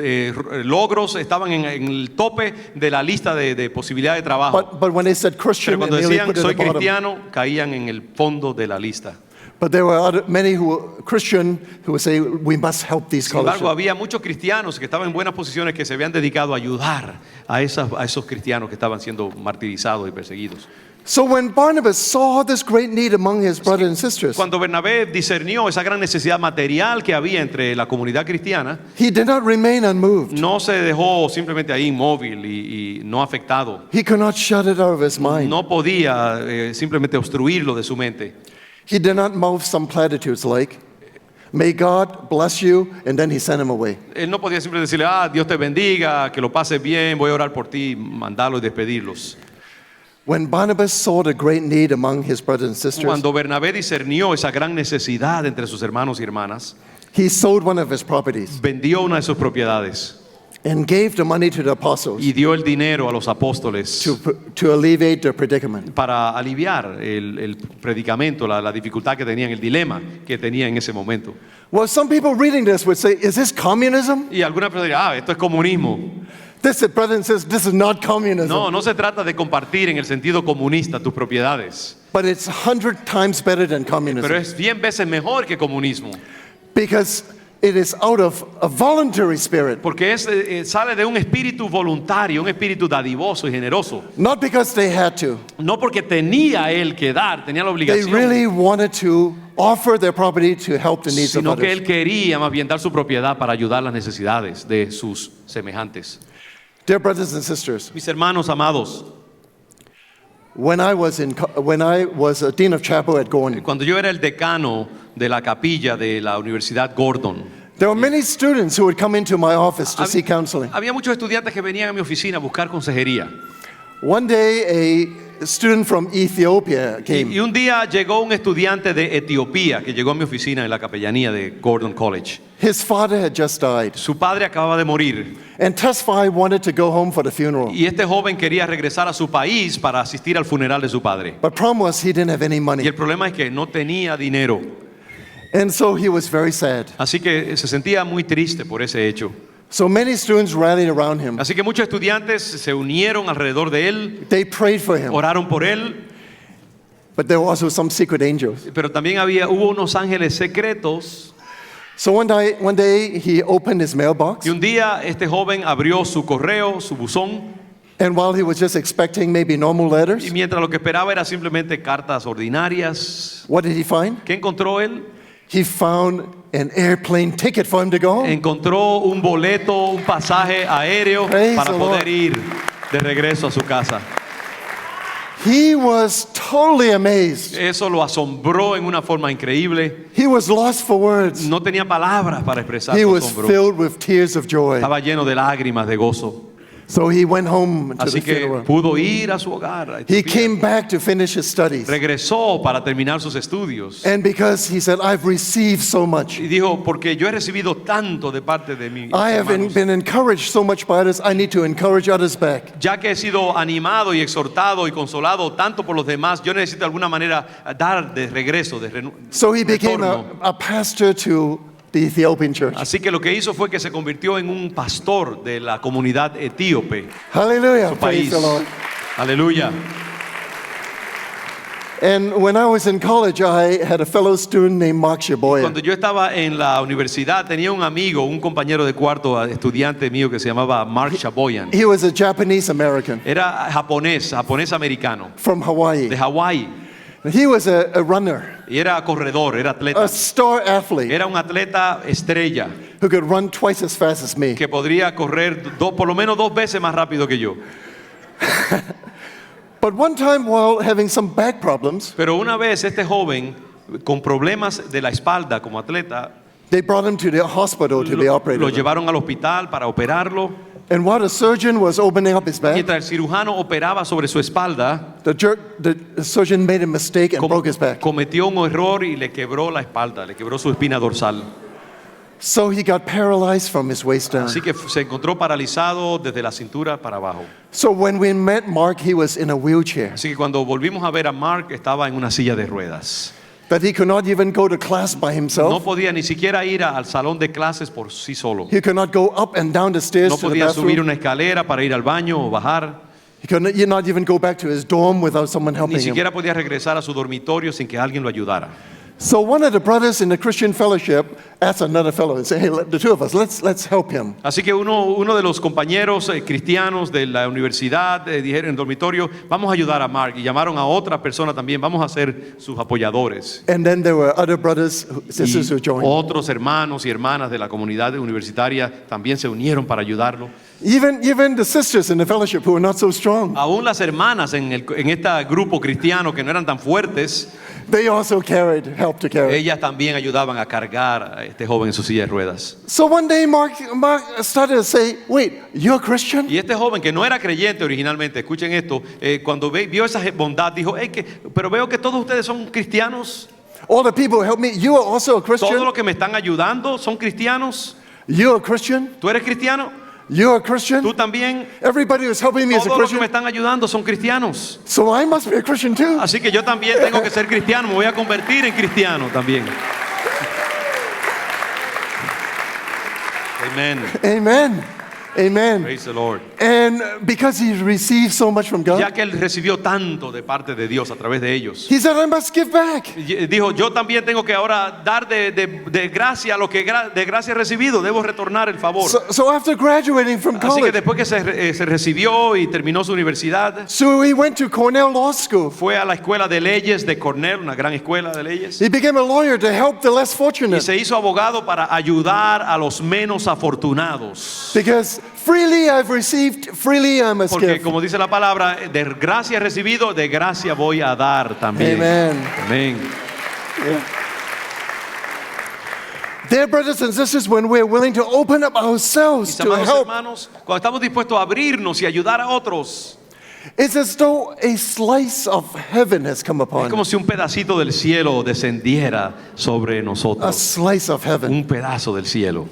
Speaker 1: logros estaban en el tope de la lista de posibilidades de trabajo.
Speaker 2: But when they said
Speaker 1: Pero
Speaker 2: Christian,
Speaker 1: cuando
Speaker 2: they
Speaker 1: decían
Speaker 2: put it
Speaker 1: soy
Speaker 2: at the bottom.
Speaker 1: cristiano, caían en el fondo de la lista.
Speaker 2: But there were many who were Christian who would say, we must help these
Speaker 1: Sin
Speaker 2: college
Speaker 1: embargo,
Speaker 2: students.
Speaker 1: había muchos cristianos que estaban en buenas posiciones que se habían dedicado a ayudar a esos cristianos que estaban siendo martirizados y perseguidos.
Speaker 2: So when Barnabas saw this great need among his brothers and sisters,
Speaker 1: Cuando Bernabé discernió esa gran necesidad material que había entre la comunidad cristiana,
Speaker 2: he did not remain unmoved.
Speaker 1: no se dejó simplemente ahí inmóvil y no afectado.
Speaker 2: He could not shut it out of his mind.
Speaker 1: No podía simplemente obstruirlo de su mente.
Speaker 2: He did not mouth some platitudes like, may God bless you, and then he sent him away.
Speaker 1: Él no podía simplemente decirle, Dios te bendiga, que lo pases bien, voy a orar por ti, mandarlos y despedirlos.
Speaker 2: When Barnabas saw the great need among his brothers and sisters,
Speaker 1: Cuando Bernabé discernió esa gran necesidad entre sus hermanos y hermanas,
Speaker 2: he sold one of his properties
Speaker 1: vendió una de sus propiedades
Speaker 2: and gave the money to the apostles
Speaker 1: y dio el dinero a los apóstoles
Speaker 2: to alleviate their predicament.
Speaker 1: para aliviar el predicamento, la dificultad que tenían, el dilema que tenía en ese momento.
Speaker 2: Well, some people reading this would say, is this communism?
Speaker 1: Y algunas personas dirán, esto es comunismo.
Speaker 2: This, brother and sisters, this is not communism.
Speaker 1: No se trata de compartir en el sentido comunista tus propiedades,
Speaker 2: But it's 100 times better than
Speaker 1: pero
Speaker 2: communism
Speaker 1: es 100 veces mejor que comunismo,
Speaker 2: because it is out of a voluntary spirit,
Speaker 1: porque sale de un espíritu voluntario, un espíritu dadivoso y generoso.
Speaker 2: not because they had to.
Speaker 1: No porque tenía él que dar, tenía la
Speaker 2: They
Speaker 1: obligación,
Speaker 2: really wanted to offer their property to help the needs of
Speaker 1: sino que
Speaker 2: others.
Speaker 1: él quería más bien dar su propiedad para ayudar las necesidades de sus semejantes.
Speaker 2: Dear brothers and sisters,
Speaker 1: Mis hermanos amados,
Speaker 2: when I was a dean of chapel at Gordon,
Speaker 1: cuando yo era el decano de la capilla de la Universidad Gordon,
Speaker 2: there were many students who would come into my office to
Speaker 1: Hab-
Speaker 2: seek counseling.
Speaker 1: había muchos estudiantes que venían a mi oficina a buscar consejería.
Speaker 2: One day, a student from Ethiopia came.
Speaker 1: Y un día llegó un estudiante de Etiopía que llegó a mi oficina en la capellanía de Gordon College.
Speaker 2: His father had just died,
Speaker 1: Su padre acababa de morir
Speaker 2: and Tesfaye wanted to go home for the funeral.
Speaker 1: y este joven quería regresar a su país para asistir al funeral de su padre.
Speaker 2: But problem was he didn't have any
Speaker 1: Y
Speaker 2: money,
Speaker 1: el problema es que no tenía dinero.
Speaker 2: and so he was very sad.
Speaker 1: Así que se sentía muy triste por ese hecho.
Speaker 2: So many students rallied around him.
Speaker 1: Así que muchos estudiantes se unieron alrededor de él,
Speaker 2: They prayed for him,
Speaker 1: oraron por él,
Speaker 2: but there were also some secret angels.
Speaker 1: pero también hubo unos ángeles secretos.
Speaker 2: So one day he opened his mailbox,
Speaker 1: Y un día este joven abrió su correo, su buzón,
Speaker 2: And while he was just expecting maybe normal
Speaker 1: Y
Speaker 2: letters,
Speaker 1: mientras lo que esperaba era simplemente cartas ordinarias,
Speaker 2: what did he find?
Speaker 1: ¿qué encontró él?
Speaker 2: He found an airplane ticket for him to go home.
Speaker 1: Encontró un boleto, un pasaje aéreo
Speaker 2: Praise
Speaker 1: para
Speaker 2: the
Speaker 1: poder
Speaker 2: Lord.
Speaker 1: ir de regreso a su casa.
Speaker 2: He was totally amazed.
Speaker 1: Eso lo asombró en una forma increíble.
Speaker 2: He was lost for words.
Speaker 1: No tenía palabras para expresar
Speaker 2: He
Speaker 1: su
Speaker 2: was
Speaker 1: asombro.
Speaker 2: filled with tears of joy.
Speaker 1: Estaba lleno de lágrimas de gozo.
Speaker 2: So he went home to
Speaker 1: Así
Speaker 2: the
Speaker 1: que
Speaker 2: funeral.
Speaker 1: pudo ir a su hogar. a
Speaker 2: He
Speaker 1: Etiopía.
Speaker 2: came back to finish his studies.
Speaker 1: Regresó para terminar sus estudios.
Speaker 2: And because he said, I've received so much,
Speaker 1: Y dijo, porque yo he recibido tanto de parte de mis
Speaker 2: I have
Speaker 1: hermanos.
Speaker 2: been encouraged so much by others, I need to encourage others back.
Speaker 1: Ya que he sido animado y exhortado y consolado tanto por los demás, yo necesito de alguna manera dar de regreso, de
Speaker 2: So he became
Speaker 1: retorno.
Speaker 2: a pastor to the Ethiopian church.
Speaker 1: Así que lo que hizo fue que se convirtió en un pastor de la comunidad etíope,
Speaker 2: Hallelujah.
Speaker 1: su
Speaker 2: Praise
Speaker 1: país.
Speaker 2: the Lord.
Speaker 1: Aleluya.
Speaker 2: And when I was in college, I had a fellow student named Mark Shiboya.
Speaker 1: Cuando yo estaba en la universidad, tenía un amigo, un compañero de cuarto, estudiante mío que se llamaba Mark Shaboyan.
Speaker 2: He was a Japanese American
Speaker 1: Era japonés americano,
Speaker 2: from Hawaii.
Speaker 1: de Hawái.
Speaker 2: He was a runner,
Speaker 1: Y era corredor, era
Speaker 2: a
Speaker 1: atleta.
Speaker 2: star athlete
Speaker 1: Era un atleta estrella
Speaker 2: who could run twice as fast as me.
Speaker 1: que podría correr por lo menos 2 veces más rápido que yo.
Speaker 2: But one time, while having some back problems,
Speaker 1: Pero una vez este joven con problemas de la espalda como atleta,
Speaker 2: they brought him to the hospital to be
Speaker 1: lo
Speaker 2: operated on.
Speaker 1: llevaron al hospital para operarlo.
Speaker 2: And while the surgeon was opening up his back,
Speaker 1: Mientras el cirujano operaba sobre su espalda,
Speaker 2: the surgeon made a mistake and broke his back.
Speaker 1: cometió un error y le quebró la espalda, le quebró su espina dorsal.
Speaker 2: So he got paralyzed from his waist down.
Speaker 1: Así que se encontró paralizado desde la cintura para abajo.
Speaker 2: So when we met Mark, he was in a wheelchair,
Speaker 1: Así que cuando volvimos a ver a Mark, estaba en una silla de ruedas.
Speaker 2: that he could not even go to class by
Speaker 1: No
Speaker 2: himself.
Speaker 1: podía ni siquiera ir al salón de clases por sí solo.
Speaker 2: He could not go up and down the stairs
Speaker 1: No
Speaker 2: to the
Speaker 1: podía subir
Speaker 2: bathroom.
Speaker 1: una escalera para ir al baño o bajar.
Speaker 2: He could not even go back to his dorm without someone
Speaker 1: Ni
Speaker 2: helping him.
Speaker 1: siquiera podía regresar a su dormitorio sin que alguien lo ayudara.
Speaker 2: So one of the brothers in the Christian fellowship asked another fellow and said, "Hey, the two of us, let's help him."
Speaker 1: Así que uno de los compañeros cristianos de la universidad dijeron en el dormitorio, vamos a ayudar a Mark. Y llamaron a otra persona también, vamos a ser sus apoyadores.
Speaker 2: And then there were other brothers, sisters who
Speaker 1: Y
Speaker 2: joined.
Speaker 1: otros hermanos y hermanas de la comunidad universitaria también se unieron para ayudarlo.
Speaker 2: Even the sisters in the fellowship who were not so strong,
Speaker 1: Aún las hermanas en este grupo cristiano que no eran tan fuertes,
Speaker 2: they also helped to carry.
Speaker 1: ellas también ayudaban a cargar a este joven en su silla de ruedas.
Speaker 2: So one day Mark started to say, "Wait, you're a Christian?"
Speaker 1: Y este joven que no era creyente originalmente, escuchen esto, cuando vio esa bondad dijo, pero veo que todos ustedes son cristianos,
Speaker 2: All the people who helped me, you are also a
Speaker 1: todos
Speaker 2: Christian?
Speaker 1: los que me están ayudando son cristianos.
Speaker 2: You're a Christian?
Speaker 1: ¿Tú eres cristiano?
Speaker 2: You're a Christian?
Speaker 1: ¿Tú también?
Speaker 2: Everybody who's helping me is a
Speaker 1: Todos los que me
Speaker 2: Christian?
Speaker 1: están ayudando son cristianos.
Speaker 2: So I must be a Christian too.
Speaker 1: Así que yo también tengo que ser cristiano, me voy a convertir en cristiano también. Amen.
Speaker 2: Amen. Amen.
Speaker 1: Praise the Lord.
Speaker 2: And because he received so much from God,
Speaker 1: Ya que él recibió tanto de parte de Dios a través de ellos,
Speaker 2: he said, "I must give back."
Speaker 1: y dijo, yo también tengo que ahora dar de gracia lo que de gracia he recibido, debo retornar el favor.
Speaker 2: So after graduating from
Speaker 1: Así que
Speaker 2: college,
Speaker 1: después que se recibió y terminó su universidad,
Speaker 2: so he went to Cornell Law School.
Speaker 1: fue a la escuela de leyes de Cornell, una gran escuela de leyes,
Speaker 2: He became a lawyer to help the less
Speaker 1: y
Speaker 2: fortunate.
Speaker 1: se hizo abogado para ayudar a los menos afortunados.
Speaker 2: Because freely I've received, freely I must
Speaker 1: Porque
Speaker 2: give.
Speaker 1: como dice la palabra, de gracia he recibido, de gracia voy a dar también.
Speaker 2: Amen.
Speaker 1: Amén.
Speaker 2: Dear brothers and sisters, when we're willing to open up ourselves
Speaker 1: Mis
Speaker 2: to
Speaker 1: amados
Speaker 2: help,
Speaker 1: hermanos, cuando estamos dispuestos a abrirnos y ayudar a otros,
Speaker 2: it's as though a slice of heaven has come
Speaker 1: es
Speaker 2: upon
Speaker 1: como
Speaker 2: us.
Speaker 1: si un pedacito del cielo descendiera sobre
Speaker 2: A
Speaker 1: nosotros.
Speaker 2: slice of heaven.
Speaker 1: Un pedazo del cielo.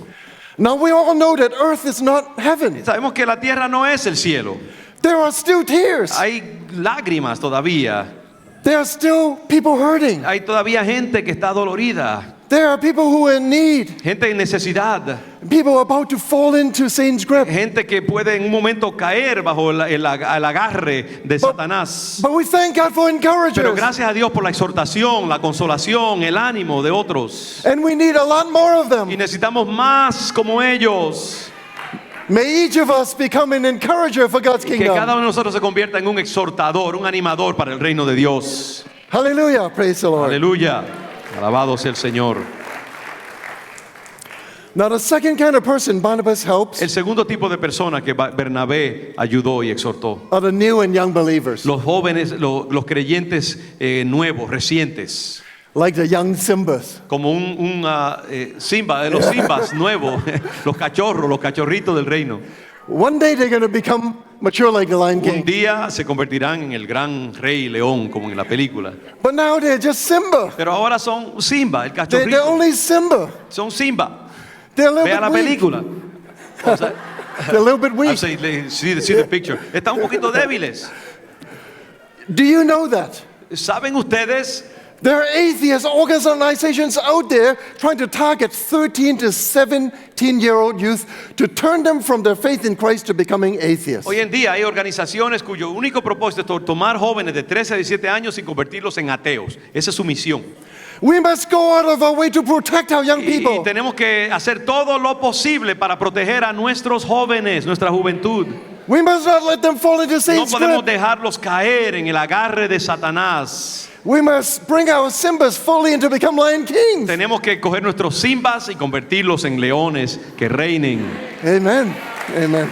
Speaker 2: Now we all know that earth is not heaven.
Speaker 1: Sabemos que la tierra no es el cielo.
Speaker 2: There are still tears.
Speaker 1: Hay lágrimas todavía.
Speaker 2: There are still people hurting.
Speaker 1: Hay todavía gente que está dolorida.
Speaker 2: There are people who are in need.
Speaker 1: Gente en necesidad.
Speaker 2: People about to fall into Satan's grip.
Speaker 1: Gente que puede en un momento caer bajo el agarre de Satanás.
Speaker 2: But we thank God for encouraging
Speaker 1: Pero
Speaker 2: us.
Speaker 1: gracias a Dios por la exhortación, la consolación, el ánimo de otros.
Speaker 2: And we need a lot more of
Speaker 1: Y
Speaker 2: them.
Speaker 1: necesitamos más como ellos.
Speaker 2: May each of us become an encourager for God's
Speaker 1: Que cada
Speaker 2: kingdom.
Speaker 1: uno de nosotros se convierta en un exhortador, un animador para el reino de Dios.
Speaker 2: Hallelujah. Praise the Lord.
Speaker 1: Aleluya. Alabado sea el Señor.
Speaker 2: Now, the second kind of person Barnabas helps
Speaker 1: El segundo tipo de persona que Bernabé ayudó y exhortó.
Speaker 2: are the new and young believers,
Speaker 1: Los jóvenes, los creyentes nuevos, recientes.
Speaker 2: like the young Simbas.
Speaker 1: Como un Simba, de los Simbas nuevos, los cachorros, los cachorritos del reino.
Speaker 2: One day they're going to become mature like the Lion
Speaker 1: Un
Speaker 2: King.
Speaker 1: día se convertirán en el gran rey león, como en la película.
Speaker 2: But now they're just Simba.
Speaker 1: Pero ahora son Simba, el
Speaker 2: They're
Speaker 1: cachorrito.
Speaker 2: only Simba.
Speaker 1: Son Simba.
Speaker 2: They're a little
Speaker 1: Vea la
Speaker 2: bit weak.
Speaker 1: película. O sea,
Speaker 2: They're a little bit
Speaker 1: I'm
Speaker 2: weak.
Speaker 1: saying, see the picture. Están un poquito débiles.
Speaker 2: Do you know that?
Speaker 1: ¿Saben ustedes?
Speaker 2: There are atheist organizations out there trying to target 13 to 17-year-old youth to turn them from their faith in Christ to becoming atheists.
Speaker 1: Hoy en día hay organizaciones cuyo único propósito es tomar jóvenes de 13 a 17 años y convertirlos en ateos. Esa es su misión.
Speaker 2: We must go out of our way to protect our young
Speaker 1: Y
Speaker 2: people.
Speaker 1: tenemos que hacer todo lo posible para proteger a nuestros jóvenes, nuestra juventud.
Speaker 2: We must not let them fall into
Speaker 1: No
Speaker 2: Satan's
Speaker 1: podemos
Speaker 2: grip.
Speaker 1: dejarlos caer en el agarre de Satanás.
Speaker 2: We must bring our Simbas fully into become Lion Kings.
Speaker 1: Tenemos que coger nuestros Simbas y convertirlos en leones que reinen.
Speaker 2: Amen. Amen.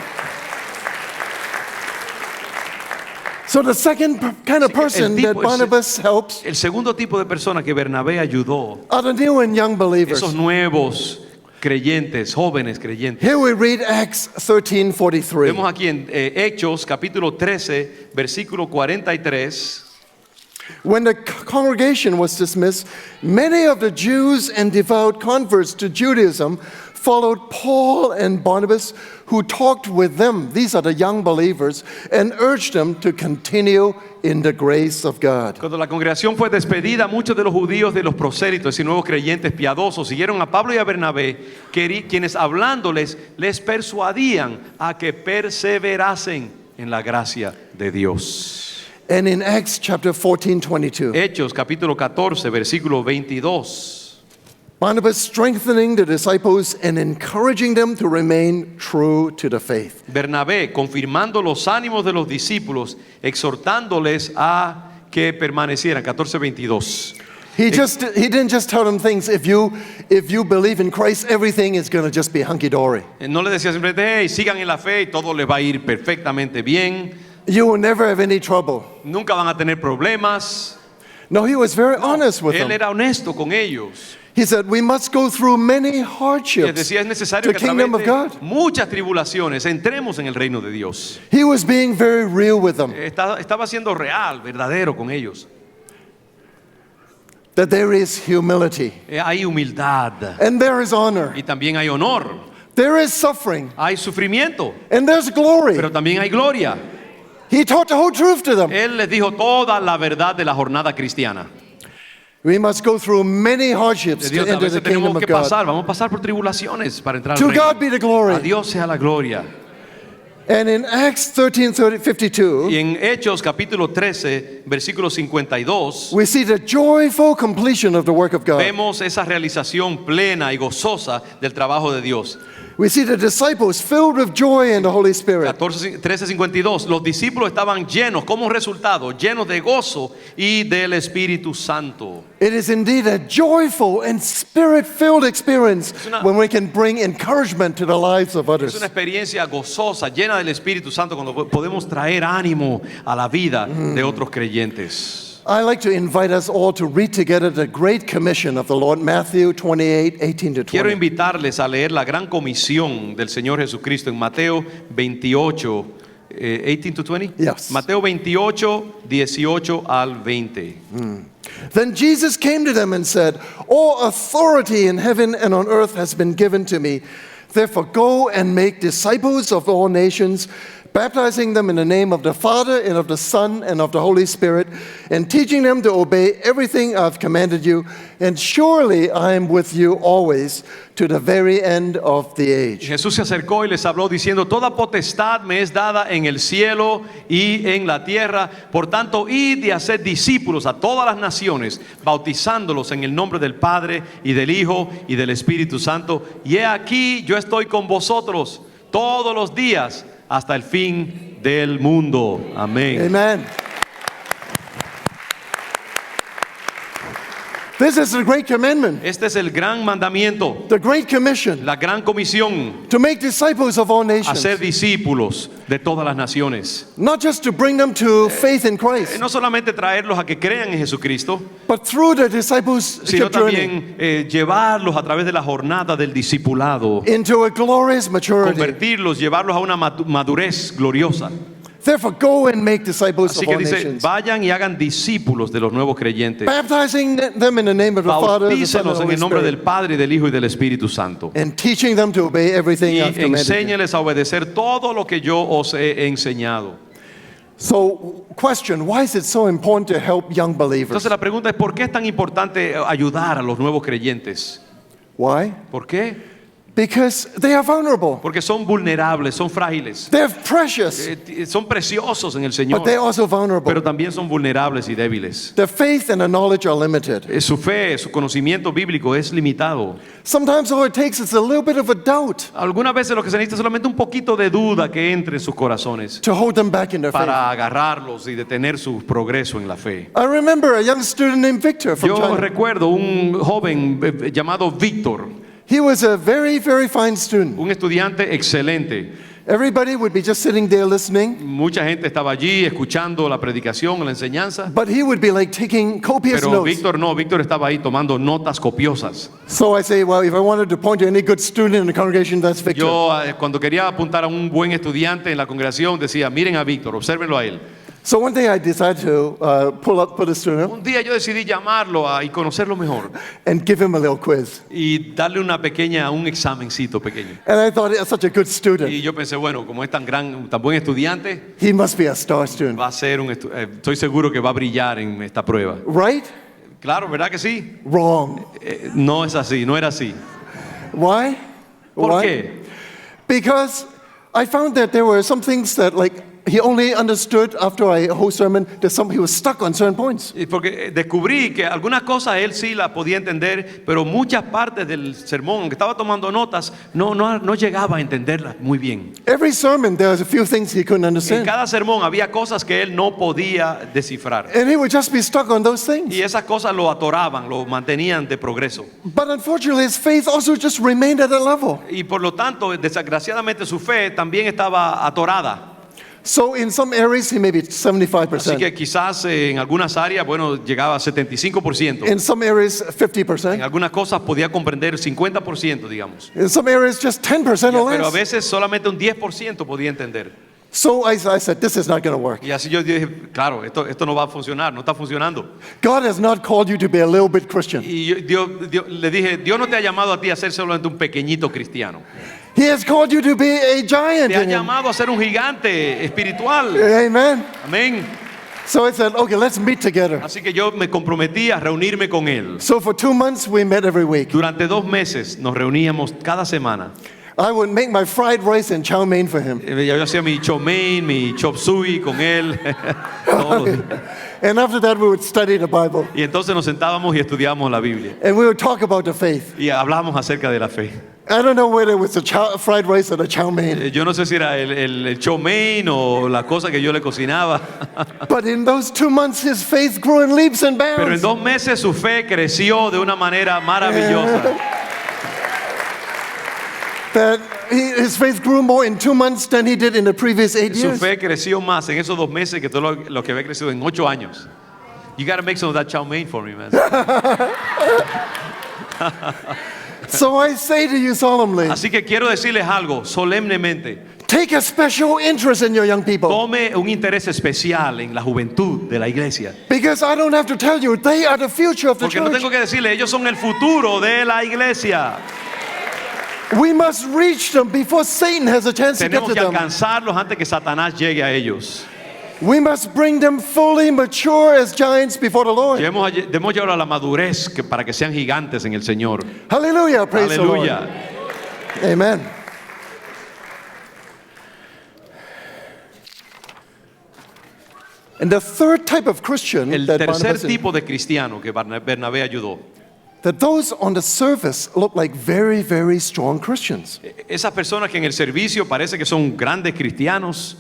Speaker 2: So the second kind of person
Speaker 1: tipo-
Speaker 2: that Barnabas helps
Speaker 1: El segundo tipo de persona que Bernabé ayudó,
Speaker 2: are the new and young believers.
Speaker 1: esos nuevos creyentes, jóvenes creyentes.
Speaker 2: Here we read Acts 13:43.
Speaker 1: Vemos aquí en Hechos capítulo 13, versículo 43.
Speaker 2: When the congregation was dismissed, many of the Jews and devout converts to Judaism followed Paul and Barnabas, who talked with them, these are the young believers, and urged them to continue in the grace of God.
Speaker 1: Cuando la congregación fue despedida, muchos de los judíos de los prosélitos y nuevos creyentes piadosos siguieron a Pablo y a Bernabé, quienes hablándoles les persuadían a que perseverasen en la gracia de Dios.
Speaker 2: And in Acts chapter 14:22,
Speaker 1: Hechos capítulo 14, versículo 22.
Speaker 2: Barnabas strengthening the disciples and encouraging them to remain true to the faith.
Speaker 1: Bernabé confirmando los ánimos de los discípulos, exhortándoles a que permanecieran. 14:22.
Speaker 2: He didn't just tell them things. If you believe in Christ, everything is going to just be hunky dory.
Speaker 1: No les decía simplemente, hey, sigan en la fe y todo les va a ir perfectamente bien.
Speaker 2: You will never have any trouble.
Speaker 1: Nunca van a tener problemas.
Speaker 2: No, he was very honest with
Speaker 1: Él
Speaker 2: them.
Speaker 1: era honesto con ellos.
Speaker 2: He said, we must go through many
Speaker 1: Les
Speaker 2: hardships
Speaker 1: decía, es necesario
Speaker 2: to
Speaker 1: que a
Speaker 2: the kingdom of
Speaker 1: través
Speaker 2: God.
Speaker 1: de muchas tribulaciones entremos en el reino de Dios.
Speaker 2: He was being very real with them.
Speaker 1: Estaba siendo real, verdadero con ellos.
Speaker 2: That there is humility
Speaker 1: Hay humildad
Speaker 2: and there is honor.
Speaker 1: y también hay honor.
Speaker 2: There is suffering
Speaker 1: Hay sufrimiento,
Speaker 2: and there's glory.
Speaker 1: pero también hay gloria.
Speaker 2: He taught the whole truth to them.
Speaker 1: Él les dijo toda la verdad de la jornada cristiana.
Speaker 2: We must go through many
Speaker 1: Les
Speaker 2: hardships
Speaker 1: dijo,
Speaker 2: to
Speaker 1: a
Speaker 2: enter
Speaker 1: veces
Speaker 2: the kingdom
Speaker 1: tenemos
Speaker 2: of
Speaker 1: que
Speaker 2: God.
Speaker 1: pasar, vamos a pasar por tribulaciones para entrar al
Speaker 2: To
Speaker 1: reino.
Speaker 2: God be the
Speaker 1: A
Speaker 2: glory.
Speaker 1: Dios sea la gloria.
Speaker 2: And in Acts 13:52,
Speaker 1: Y en Hechos capítulo 13, versículo 52,
Speaker 2: we see the joyful completion of the work of God.
Speaker 1: vemos esa realización plena y gozosa del trabajo de Dios.
Speaker 2: We see the disciples filled with joy in the Holy Spirit.
Speaker 1: 13:52, los discípulos estaban llenos, como resultado, llenos de gozo y del Espíritu Santo.
Speaker 2: It is indeed a joyful and spirit-filled experience
Speaker 1: una-
Speaker 2: when we can bring encouragement to the lives of
Speaker 1: Es
Speaker 2: others.
Speaker 1: una experiencia gozosa, llena del Espíritu Santo, cuando podemos traer ánimo a la vida de otros creyentes.
Speaker 2: I like to invite us all to read together the Great Commission of the Lord, Matthew 28:18 to
Speaker 1: Quiero
Speaker 2: 20.
Speaker 1: invitarles a leer la gran comisión del Señor Jesucristo en Mateo 28, 18 to 20.
Speaker 2: Yes.
Speaker 1: Mateo 28, 18 al 20.
Speaker 2: Then Jesus came to them and said, all authority in heaven and on earth has been given to me. Therefore go and make disciples of all nations, baptizing them in the name of the Father and of the Son and of the Holy Spirit, and teaching them to obey everything I've commanded you. And surely I am with you always to the very end of the age.
Speaker 1: Jesús se acercó y les habló diciendo, toda potestad me es dada en el cielo y en la tierra. Por tanto, id y haced discípulos a todas las naciones, bautizándolos en el nombre del Padre y del Hijo y del Espíritu Santo. Y he aquí, yo estoy con vosotros todos los días hasta el fin del mundo. Amén.
Speaker 2: Amen. This is the great commandment,
Speaker 1: Este es el gran mandamiento,
Speaker 2: the great commission,
Speaker 1: la gran comisión,
Speaker 2: to make disciples of all
Speaker 1: a
Speaker 2: nations.
Speaker 1: ser discípulos de todas las naciones.
Speaker 2: Not just to bring them to faith in Christ,
Speaker 1: No solamente traerlos a que crean en Jesucristo,
Speaker 2: but through the
Speaker 1: sino
Speaker 2: discipleship journey
Speaker 1: también llevarlos a través de la jornada del discipulado,
Speaker 2: into a glorious maturity.
Speaker 1: convertirlos, llevarlos a una madurez gloriosa.
Speaker 2: Therefore, go and make disciples
Speaker 1: Así
Speaker 2: of
Speaker 1: que
Speaker 2: all
Speaker 1: dice,
Speaker 2: nations,
Speaker 1: vayan y hagan discípulos de los nuevos creyentes,
Speaker 2: baptizing them in the name of the Father, the Son, and
Speaker 1: bautícelos
Speaker 2: the
Speaker 1: en
Speaker 2: Holy
Speaker 1: el nombre del
Speaker 2: Spirit,
Speaker 1: Padre, del Hijo y del Espíritu Santo,
Speaker 2: and teaching them to obey everything
Speaker 1: y
Speaker 2: I've commanded you.
Speaker 1: enséñeles a obedecer todo lo que yo os he enseñado.
Speaker 2: So, question, why is it so important to help young believers?
Speaker 1: Entonces la pregunta es, ¿por qué es tan importante ayudar a los nuevos creyentes?
Speaker 2: Why?
Speaker 1: ¿Por qué?
Speaker 2: Because they are vulnerable.
Speaker 1: Porque son vulnerables, son frágiles,
Speaker 2: They're precious,
Speaker 1: son preciosos en el Señor,
Speaker 2: but they're also vulnerable.
Speaker 1: pero también son vulnerables y débiles.
Speaker 2: Their faith and their knowledge are limited.
Speaker 1: Su fe, su conocimiento bíblico es limitado.
Speaker 2: Sometimes all it takes is a little bit of a doubt
Speaker 1: Algunas veces lo que se necesita es solamente un poquito de duda que entre en sus corazones
Speaker 2: to hold them back in their faith.
Speaker 1: para agarrarlos y detener su progreso en la fe.
Speaker 2: I remember a young student named Victor from
Speaker 1: Yo
Speaker 2: China.
Speaker 1: recuerdo un joven llamado Víctor,
Speaker 2: He was a very, very fine student.
Speaker 1: un estudiante excelente.
Speaker 2: Everybody would be just sitting there listening,
Speaker 1: Mucha gente estaba allí escuchando la predicación, la enseñanza,
Speaker 2: but he would be like taking copious
Speaker 1: pero
Speaker 2: notes.
Speaker 1: Víctor no, Víctor estaba ahí tomando notas copiosas.
Speaker 2: So I say, well, if I wanted to point to any good student in the congregation, that's Victor.
Speaker 1: Yo cuando quería apuntar a un buen estudiante en la congregación decía, miren a Víctor, obsérvenlo a él.
Speaker 2: So one day I decided to put a student up
Speaker 1: Un día yo decidí llamarlo y conocerlo mejor
Speaker 2: and give him a little quiz.
Speaker 1: y darle un examencito pequeño.
Speaker 2: And I thought, it's such a good student.
Speaker 1: Y yo pensé, bueno, como es tan buen estudiante,
Speaker 2: He must be a star student.
Speaker 1: va a ser estoy seguro que va a brillar en esta prueba.
Speaker 2: Right?
Speaker 1: Claro, ¿verdad que sí?
Speaker 2: Wrong.
Speaker 1: No es así, no era así.
Speaker 2: Why?
Speaker 1: ¿Por
Speaker 2: Why?
Speaker 1: qué?
Speaker 2: Because I found that there were some things that he only understood after a whole sermon that he was stuck on certain points.
Speaker 1: Y porque descubrí que algunas cosas él sí las podía entender, pero muchas partes del sermón, aunque estaba tomando notas, no llegaba a entenderlas muy bien.
Speaker 2: Every sermon, there was a few things he couldn't
Speaker 1: En
Speaker 2: understand.
Speaker 1: cada sermón había cosas que él no podía descifrar.
Speaker 2: And he would just be stuck on those things.
Speaker 1: Y esas cosas lo atoraban, lo mantenían de progreso.
Speaker 2: But unfortunately, his faith also just remained at that level.
Speaker 1: Y por lo tanto, desgraciadamente, su fe también estaba atorada.
Speaker 2: So in some areas, he may be
Speaker 1: Así
Speaker 2: 75%.
Speaker 1: que quizás en algunas áreas, bueno, llegaba a 75%.
Speaker 2: In some areas,
Speaker 1: En
Speaker 2: 50%.
Speaker 1: algunas cosas podía comprender 50%, digamos.
Speaker 2: In some areas, just 10% or
Speaker 1: Pero a
Speaker 2: less.
Speaker 1: veces solamente un 10% podía entender.
Speaker 2: So I said, this is not going to work.
Speaker 1: Y así yo dije, claro, esto no va a funcionar, no está funcionando.
Speaker 2: God has not called you to be a little bit Christian.
Speaker 1: Y le dije, Dios no te ha llamado a ti a ser solamente un pequeñito cristiano.
Speaker 2: He has called you to be a giant.
Speaker 1: Te ha
Speaker 2: in him.
Speaker 1: llamado a ser un gigante espiritual.
Speaker 2: Amen.
Speaker 1: Amén.
Speaker 2: So I said, okay, let's meet together.
Speaker 1: Así que yo me comprometí a reunirme con él.
Speaker 2: So for 2 months, we met every week.
Speaker 1: Durante 2 meses nos reuníamos cada semana.
Speaker 2: I would make my fried rice and chow mein for him.
Speaker 1: Yo hacía mi chow mein, mi chop suey con él. Todos los días.
Speaker 2: And after that, we would study the Bible.
Speaker 1: Y entonces nos sentábamos y estudiábamos la Biblia.
Speaker 2: And we would talk about the faith.
Speaker 1: Y hablábamos acerca de la fe.
Speaker 2: I don't know whether it was the fried rice or the chow mein.
Speaker 1: Yo no sé si era el chow mein o la cosa que yo le cocinaba.
Speaker 2: But in those 2 months, his faith grew in leaps and
Speaker 1: Pero en
Speaker 2: bounds.
Speaker 1: 2 meses su fe creció de una manera maravillosa.
Speaker 2: That his faith grew more in 2 months than he did in the previous 8
Speaker 1: Su
Speaker 2: years.
Speaker 1: fe creció más en esos 2 meses que todo lo que había crecido en 8 años. You gotta make some of that chow mein for me, man.
Speaker 2: So I say to you solemnly,
Speaker 1: Así que quiero decirles algo solemnemente.
Speaker 2: take a special interest in your young people.
Speaker 1: Tome un interés especial en la juventud de la iglesia.
Speaker 2: Because I don't have to tell you, they are the future of the
Speaker 1: Porque no
Speaker 2: church.
Speaker 1: tengo que decirle, ellos son el futuro de la iglesia.
Speaker 2: We must reach them before Satan has a chance to get
Speaker 1: Tenemos
Speaker 2: to
Speaker 1: que
Speaker 2: them.
Speaker 1: alcanzarlos antes que Satanás llegue a ellos.
Speaker 2: We must bring them fully mature as giants before the Lord.
Speaker 1: Debemos llevar a la madurez para que sean gigantes en el Señor.
Speaker 2: Hallelujah. Praise the Lord.
Speaker 1: Aleluya.
Speaker 2: Amen. And the third type of Christian
Speaker 1: El
Speaker 2: that
Speaker 1: tercer
Speaker 2: Barnabas
Speaker 1: tipo de cristiano que Bernabé ayudó
Speaker 2: that those on the surface look like very, very strong Christians.
Speaker 1: Esas personas que en el servicio parece que son grandes cristianos.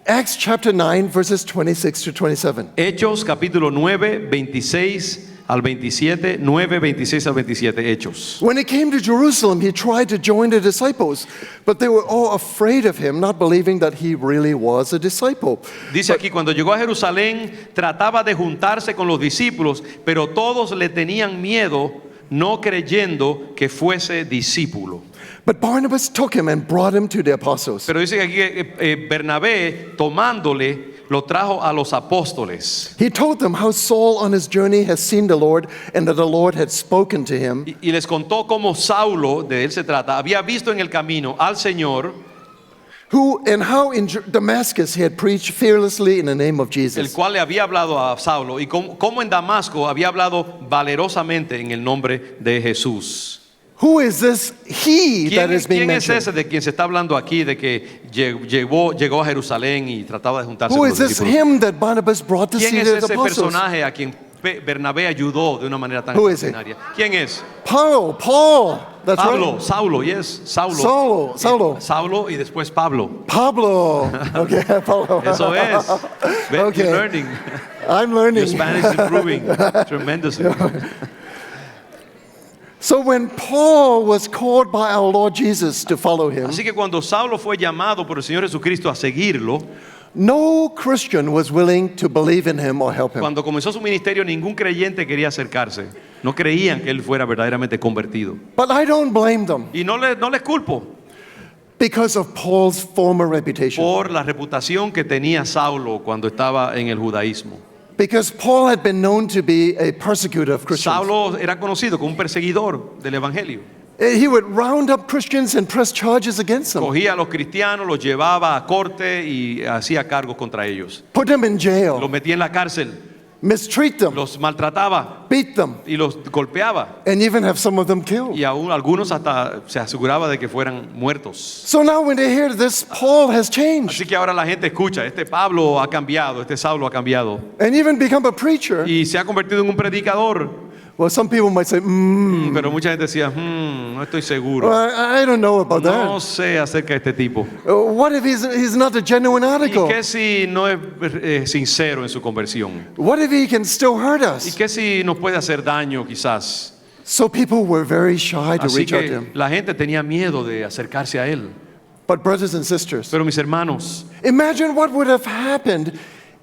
Speaker 2: Acts chapter 9, verses 26 to 27.
Speaker 1: Hechos capítulo 9, 26 al 27, 9, 26 al 27, Hechos.
Speaker 2: When he came to Jerusalem, he tried to join the disciples, but they were all afraid of him, not believing that he really was a disciple.
Speaker 1: Dice aquí, cuando llegó a Jerusalén, trataba de juntarse con los discípulos, pero todos le tenían miedo, no creyendo que fuese discípulo.
Speaker 2: But Barnabas took him and brought him to the apostles.
Speaker 1: Pero dice aquí que Bernabé, tomándole, lo trajo a los apóstoles.
Speaker 2: He told them how Saul on his journey has seen the Lord and that the Lord had spoken to him.
Speaker 1: Y les contó cómo Saulo, de él se trata, había visto en el camino al Señor,
Speaker 2: Who and how in Damascus he had preached fearlessly in the name of
Speaker 1: el
Speaker 2: Jesus.
Speaker 1: cual le había hablado a Saulo, y cómo en Damasco había hablado valerosamente en el nombre de Jesús.
Speaker 2: Who is this he that is being
Speaker 1: ¿Quién es
Speaker 2: mentioned?
Speaker 1: ese de quien se está hablando aquí, de que llegó a Jerusalén y trataba de juntarse
Speaker 2: Who
Speaker 1: con
Speaker 2: is
Speaker 1: los
Speaker 2: this
Speaker 1: discípulos?
Speaker 2: him that Barnabas brought to
Speaker 1: ¿Quién
Speaker 2: see
Speaker 1: es
Speaker 2: the
Speaker 1: ese
Speaker 2: apostles?
Speaker 1: personaje a quien Bernabé ayudó de una manera tan
Speaker 2: Who is it?
Speaker 1: extraordinaria? ¿Quién es?
Speaker 2: Paul. That's
Speaker 1: Pablo,
Speaker 2: right.
Speaker 1: Saulo, yes, Saulo.
Speaker 2: Saulo.
Speaker 1: Saulo y después Pablo.
Speaker 2: Pablo. Okay, Pablo.
Speaker 1: Eso es.
Speaker 2: Okay.
Speaker 1: You're learning.
Speaker 2: I'm
Speaker 1: Your
Speaker 2: learning.
Speaker 1: Spanish is improving tremendously.
Speaker 2: So when Paul was called by our Lord Jesus to follow him,
Speaker 1: Así que cuando Saulo fue llamado por el Señor Jesucristo a seguirlo,
Speaker 2: no Christian was willing to believe in him or help him.
Speaker 1: cuando comenzó su ministerio, ningún creyente quería acercarse. No creían que él fuera verdaderamente convertido.
Speaker 2: But I don't blame them
Speaker 1: Y no les culpo
Speaker 2: because of Paul's former reputation.
Speaker 1: por la reputación que tenía Saulo cuando estaba en el judaísmo.
Speaker 2: Because Paul had been known to be a persecutor of Christians.
Speaker 1: Saulo era conocido como un perseguidor del evangelio.
Speaker 2: He would round up Christians and press charges against them,
Speaker 1: Cogía a los cristianos, los llevaba a corte y hacía cargos contra ellos.
Speaker 2: put them in
Speaker 1: Los
Speaker 2: jail,
Speaker 1: metía en la cárcel,
Speaker 2: mistreat them,
Speaker 1: los maltrataba
Speaker 2: beat them,
Speaker 1: y los golpeaba.
Speaker 2: and even have some of them killed.
Speaker 1: Y aún algunos hasta se aseguraba de que fueran muertos.
Speaker 2: So now when they hear this, Paul has changed
Speaker 1: Así que ahora la gente escucha, este Pablo ha cambiado, este Saulo ha cambiado.
Speaker 2: and even become a preacher.
Speaker 1: Y se ha convertido en un predicador.
Speaker 2: Well, some people might say,
Speaker 1: Pero mucha gente decía, no estoy seguro.
Speaker 2: I don't know about
Speaker 1: No
Speaker 2: that.
Speaker 1: sé acerca de este tipo.
Speaker 2: What if he's not a genuine
Speaker 1: ¿Y
Speaker 2: article?
Speaker 1: qué si no es sincero en su conversión?
Speaker 2: What if he can still hurt
Speaker 1: ¿Y
Speaker 2: us?
Speaker 1: qué si nos puede hacer daño quizás?
Speaker 2: So people were very shy to
Speaker 1: Así
Speaker 2: reach out to
Speaker 1: que
Speaker 2: him.
Speaker 1: la gente tenía miedo de acercarse a él.
Speaker 2: But brothers and sisters,
Speaker 1: Pero mis hermanos,
Speaker 2: imagine what would have happened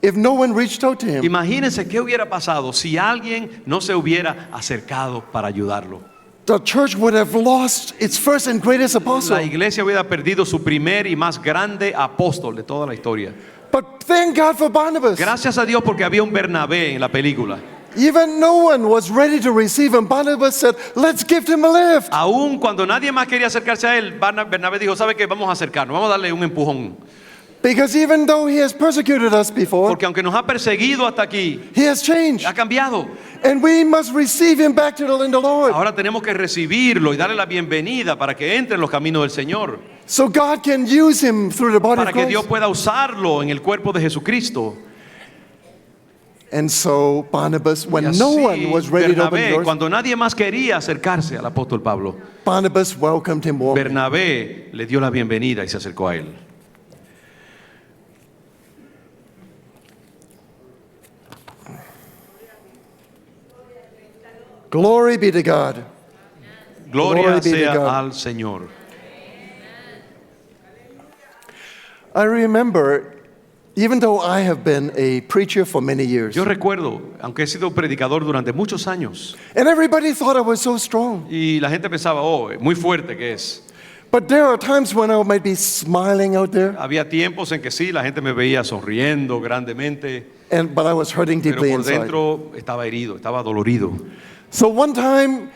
Speaker 2: if no one reached out to him.
Speaker 1: imagínense qué hubiera pasado si alguien no se hubiera acercado para ayudarlo.
Speaker 2: The church would have lost its first and greatest
Speaker 1: La
Speaker 2: apostle.
Speaker 1: iglesia hubiera perdido su primer y más grande apóstol de toda la historia.
Speaker 2: But thank God for Barnabas.
Speaker 1: Gracias a Dios porque había un Bernabé en la película.
Speaker 2: Even no one was ready to receive him. Barnabas said, let's give him a lift.
Speaker 1: Aún cuando nadie más quería acercarse a él, Bernabé dijo, ¿sabe qué? Vamos a acercarnos, vamos a darle un empujón.
Speaker 2: Because even though he has persecuted us before,
Speaker 1: Porque aunque nos ha perseguido hasta aquí,
Speaker 2: he has changed.
Speaker 1: ha cambiado.
Speaker 2: And we must receive him back to the Lord.
Speaker 1: Ahora tenemos que recibirlo y darle la bienvenida para que entre en los caminos del Señor.
Speaker 2: So God can use him through the body
Speaker 1: Para
Speaker 2: of
Speaker 1: que Dios
Speaker 2: Christ.
Speaker 1: pueda usarlo en el cuerpo de Jesucristo.
Speaker 2: And so Barnabas,
Speaker 1: Y
Speaker 2: when
Speaker 1: así,
Speaker 2: no one was ready to open
Speaker 1: Bernabé,
Speaker 2: doors,
Speaker 1: cuando nadie más quería acercarse al apóstol Pablo,
Speaker 2: Barnabas welcomed him warmly.
Speaker 1: Bernabé le dio la bienvenida y se acercó a él.
Speaker 2: Glory be to God.
Speaker 1: Gloria
Speaker 2: Glory be to
Speaker 1: sea
Speaker 2: God.
Speaker 1: al Señor.
Speaker 2: I remember, even though I have been a preacher for many years,
Speaker 1: Yo recuerdo, aunque he sido predicador durante muchos años,
Speaker 2: and everybody thought I was so strong.
Speaker 1: y la gente pensaba, oh, muy fuerte que es.
Speaker 2: But there are times when I might be smiling out there,
Speaker 1: Había tiempos en que sí, la gente me veía sonriendo grandemente,
Speaker 2: but I was hurting
Speaker 1: pero
Speaker 2: deeply
Speaker 1: por
Speaker 2: inside.
Speaker 1: dentro estaba herido, estaba dolorido.
Speaker 2: So one time,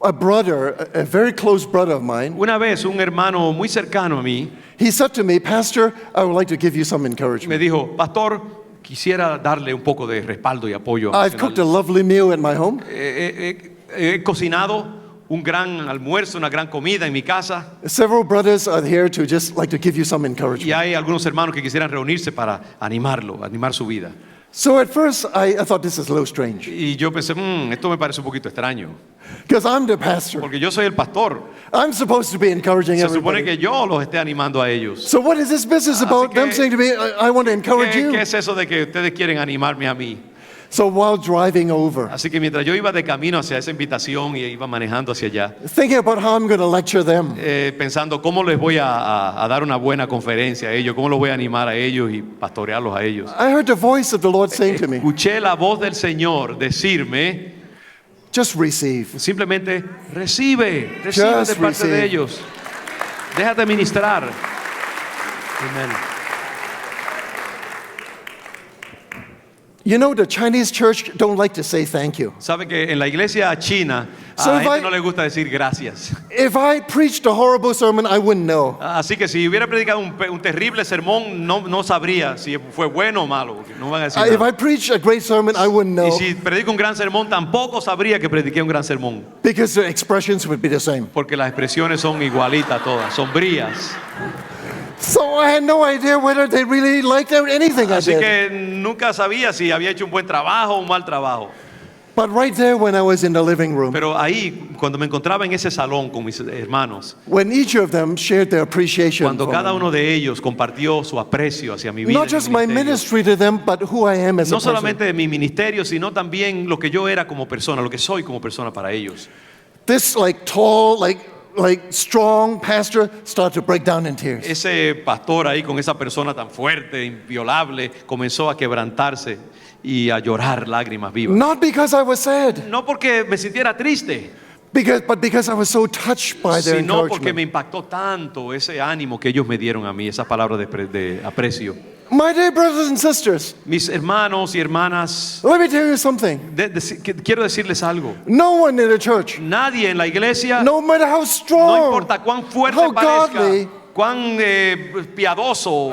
Speaker 2: a brother, a very close brother of mine,
Speaker 1: Una vez un hermano muy cercano a mí
Speaker 2: he said to me, Pastor, I would like to give you some encouragement.
Speaker 1: me dijo, pastor, quisiera darle un poco de respaldo y apoyo
Speaker 2: I've cooked a
Speaker 1: emocional.
Speaker 2: lovely meal at my home.
Speaker 1: He cocinado un gran almuerzo, una gran comida en mi casa,
Speaker 2: Several brothers are here to just like to give you some
Speaker 1: y
Speaker 2: encouragement.
Speaker 1: hay algunos hermanos que quisieran reunirse para animarlo, animar su vida.
Speaker 2: So at first, I thought this is a little strange
Speaker 1: Y yo pensé, esto me parece un poquito extraño,
Speaker 2: because I'm the pastor.
Speaker 1: porque yo soy el pastor.
Speaker 2: I'm supposed to be encouraging
Speaker 1: Se supone
Speaker 2: everybody.
Speaker 1: que yo los esté animando a ellos.
Speaker 2: So what is this business about
Speaker 1: que-
Speaker 2: them saying to me, I want to encourage
Speaker 1: ¿Qué
Speaker 2: you?
Speaker 1: es eso de que ustedes quieren animarme a mí?
Speaker 2: So while driving over,
Speaker 1: Así que mientras yo iba de camino hacia esa invitación y iba manejando hacia allá,
Speaker 2: thinking about how I'm going to lecture them,
Speaker 1: pensando cómo les voy a dar una buena conferencia a ellos, cómo los voy a animar a ellos y pastorearlos a ellos.
Speaker 2: I heard the voice of the Lord saying to me,
Speaker 1: Escuché la voz del Señor decirme,
Speaker 2: just receive.
Speaker 1: simplemente recibe de
Speaker 2: Just
Speaker 1: parte de
Speaker 2: receive.
Speaker 1: ellos. Déjate ministrar. Amén.
Speaker 2: You know, the Chinese church don't like to say thank you.
Speaker 1: Sabe que en la iglesia china a
Speaker 2: So
Speaker 1: la
Speaker 2: if
Speaker 1: gente
Speaker 2: I-
Speaker 1: no le gusta decir gracias.
Speaker 2: If I preached a horrible sermon, I wouldn't know.
Speaker 1: Así que si hubiera predicado un terrible sermón, no sabría si fue bueno o malo, porque no van a decir
Speaker 2: If
Speaker 1: nada.
Speaker 2: I preached a great sermon, I wouldn't
Speaker 1: Y
Speaker 2: know
Speaker 1: si predico un gran sermón, tampoco sabría que prediqué un gran sermón,
Speaker 2: because the expressions would be the same.
Speaker 1: porque las expresiones son igualitas todas, sombrías.
Speaker 2: So I had no idea whether they really liked anything I
Speaker 1: Así
Speaker 2: did.
Speaker 1: que nunca sabía si había hecho un buen trabajo o un mal trabajo.
Speaker 2: But right there when I was in the living room,
Speaker 1: Pero ahí, cuando me encontraba en ese salón con mis hermanos,
Speaker 2: when each of them shared their appreciation
Speaker 1: cuando
Speaker 2: for
Speaker 1: cada
Speaker 2: me,
Speaker 1: uno de ellos compartió su aprecio hacia mi vida,
Speaker 2: not
Speaker 1: y mi
Speaker 2: just my
Speaker 1: ministerio,
Speaker 2: ministry to them, but who I am as a
Speaker 1: no
Speaker 2: person.
Speaker 1: solamente de mi ministerio, sino también lo que yo era como persona, lo que soy como persona para ellos.
Speaker 2: This like tall, like strong pastor started to break down in tears.
Speaker 1: Ese pastor ahí con esa persona tan fuerte, inviolable, comenzó a quebrantarse y a llorar lágrimas vivas.
Speaker 2: Not because I was sad,
Speaker 1: No porque me sintiera triste,
Speaker 2: but because I was so touched by their
Speaker 1: sino porque
Speaker 2: encouragement.
Speaker 1: me impactó tanto ese ánimo que ellos me dieron a mí, esas palabras de aprecio.
Speaker 2: My dear brothers and sisters,
Speaker 1: Mis hermanos y hermanas,
Speaker 2: let me tell you something.
Speaker 1: quiero decirles algo.
Speaker 2: No one in the church,
Speaker 1: Nadie en la iglesia,
Speaker 2: no matter how
Speaker 1: no
Speaker 2: strong,
Speaker 1: importa cuán fuerte
Speaker 2: how
Speaker 1: parezca,
Speaker 2: godly,
Speaker 1: cuán piadoso,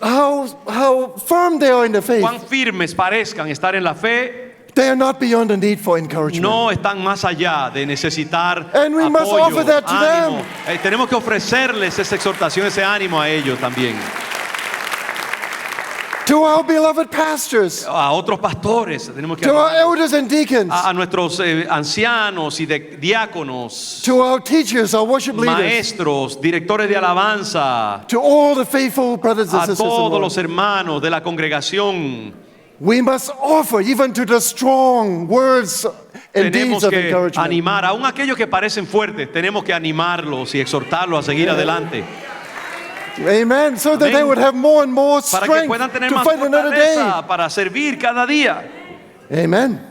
Speaker 2: how firm they are in the faith,
Speaker 1: cuán firmes parezcan estar en la fe,
Speaker 2: they are not beyond the need for encouragement.
Speaker 1: no están más allá de necesitar
Speaker 2: And we must
Speaker 1: apoyo,
Speaker 2: offer that to
Speaker 1: ánimo.
Speaker 2: them.
Speaker 1: Tenemos que ofrecerles esa exhortación, ese ánimo a ellos también.
Speaker 2: To our beloved pastors,
Speaker 1: A otros pastores, tenemos que
Speaker 2: to our elders and deacons,
Speaker 1: a nuestros ancianos y diáconos,
Speaker 2: to our teachers, our worship leaders,
Speaker 1: maestros, directores de alabanza,
Speaker 2: to all the faithful brothers and
Speaker 1: a
Speaker 2: sisters in the
Speaker 1: todos
Speaker 2: Lord.
Speaker 1: los hermanos de la congregación.
Speaker 2: We must offer even to the strong words and deeds
Speaker 1: Tenemos
Speaker 2: of
Speaker 1: que
Speaker 2: encouragement.
Speaker 1: animar, aún aquellos que parecen fuertes, tenemos que animarlos y exhortarlos a seguir adelante.
Speaker 2: Amen. So that they
Speaker 1: Amén.
Speaker 2: would have more and more
Speaker 1: Para que
Speaker 2: strength
Speaker 1: puedan tener
Speaker 2: to
Speaker 1: más
Speaker 2: fight another day.
Speaker 1: fortaleza para servir cada día.
Speaker 2: Amen.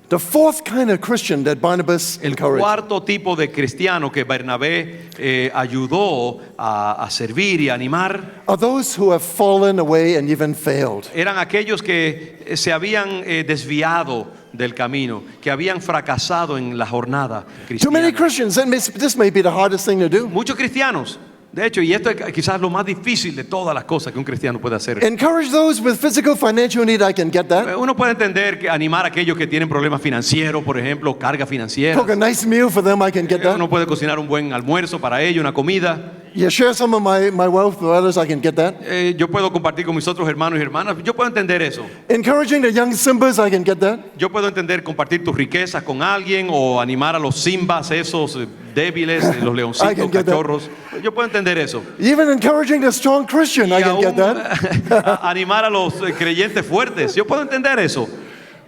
Speaker 2: The fourth kind of Christian that Barnabas
Speaker 1: El
Speaker 2: encouraged
Speaker 1: cuarto tipo de cristiano que Bernabé ayudó a servir y a animar
Speaker 2: are those who have fallen away and even failed.
Speaker 1: eran aquellos que se habían desviado del camino, que habían fracasado en la jornada
Speaker 2: Too many
Speaker 1: cristiana.
Speaker 2: Christians, this may be the hardest thing to do.
Speaker 1: Muchos cristianos, de hecho, y esto es quizás lo más difícil de todas las cosas que un cristiano puede hacer.
Speaker 2: Encourage those with physical, financial need. I can get that.
Speaker 1: Uno puede entender que animar a aquellos que tienen problemas financieros, por ejemplo, carga financiera.
Speaker 2: Cook a nice meal for them. I can get that.
Speaker 1: Uno puede cocinar un buen almuerzo para ellos, una comida.
Speaker 2: Yeah, share some of my wealth with others. I can get that.
Speaker 1: Yo puedo compartir con mis otros hermanos y hermanas. Yo puedo entender eso.
Speaker 2: Encouraging the young Simbas. I can get that.
Speaker 1: Yo puedo entender compartir tus riquezas con alguien o animar a los simbas, esos débiles, los
Speaker 2: I
Speaker 1: leoncitos,
Speaker 2: can get that.
Speaker 1: cachorros. Yo puedo entender eso.
Speaker 2: Even encouraging the strong Christian. I
Speaker 1: Y
Speaker 2: can get
Speaker 1: aún,
Speaker 2: that.
Speaker 1: animar a los creyentes fuertes. Yo puedo entender eso.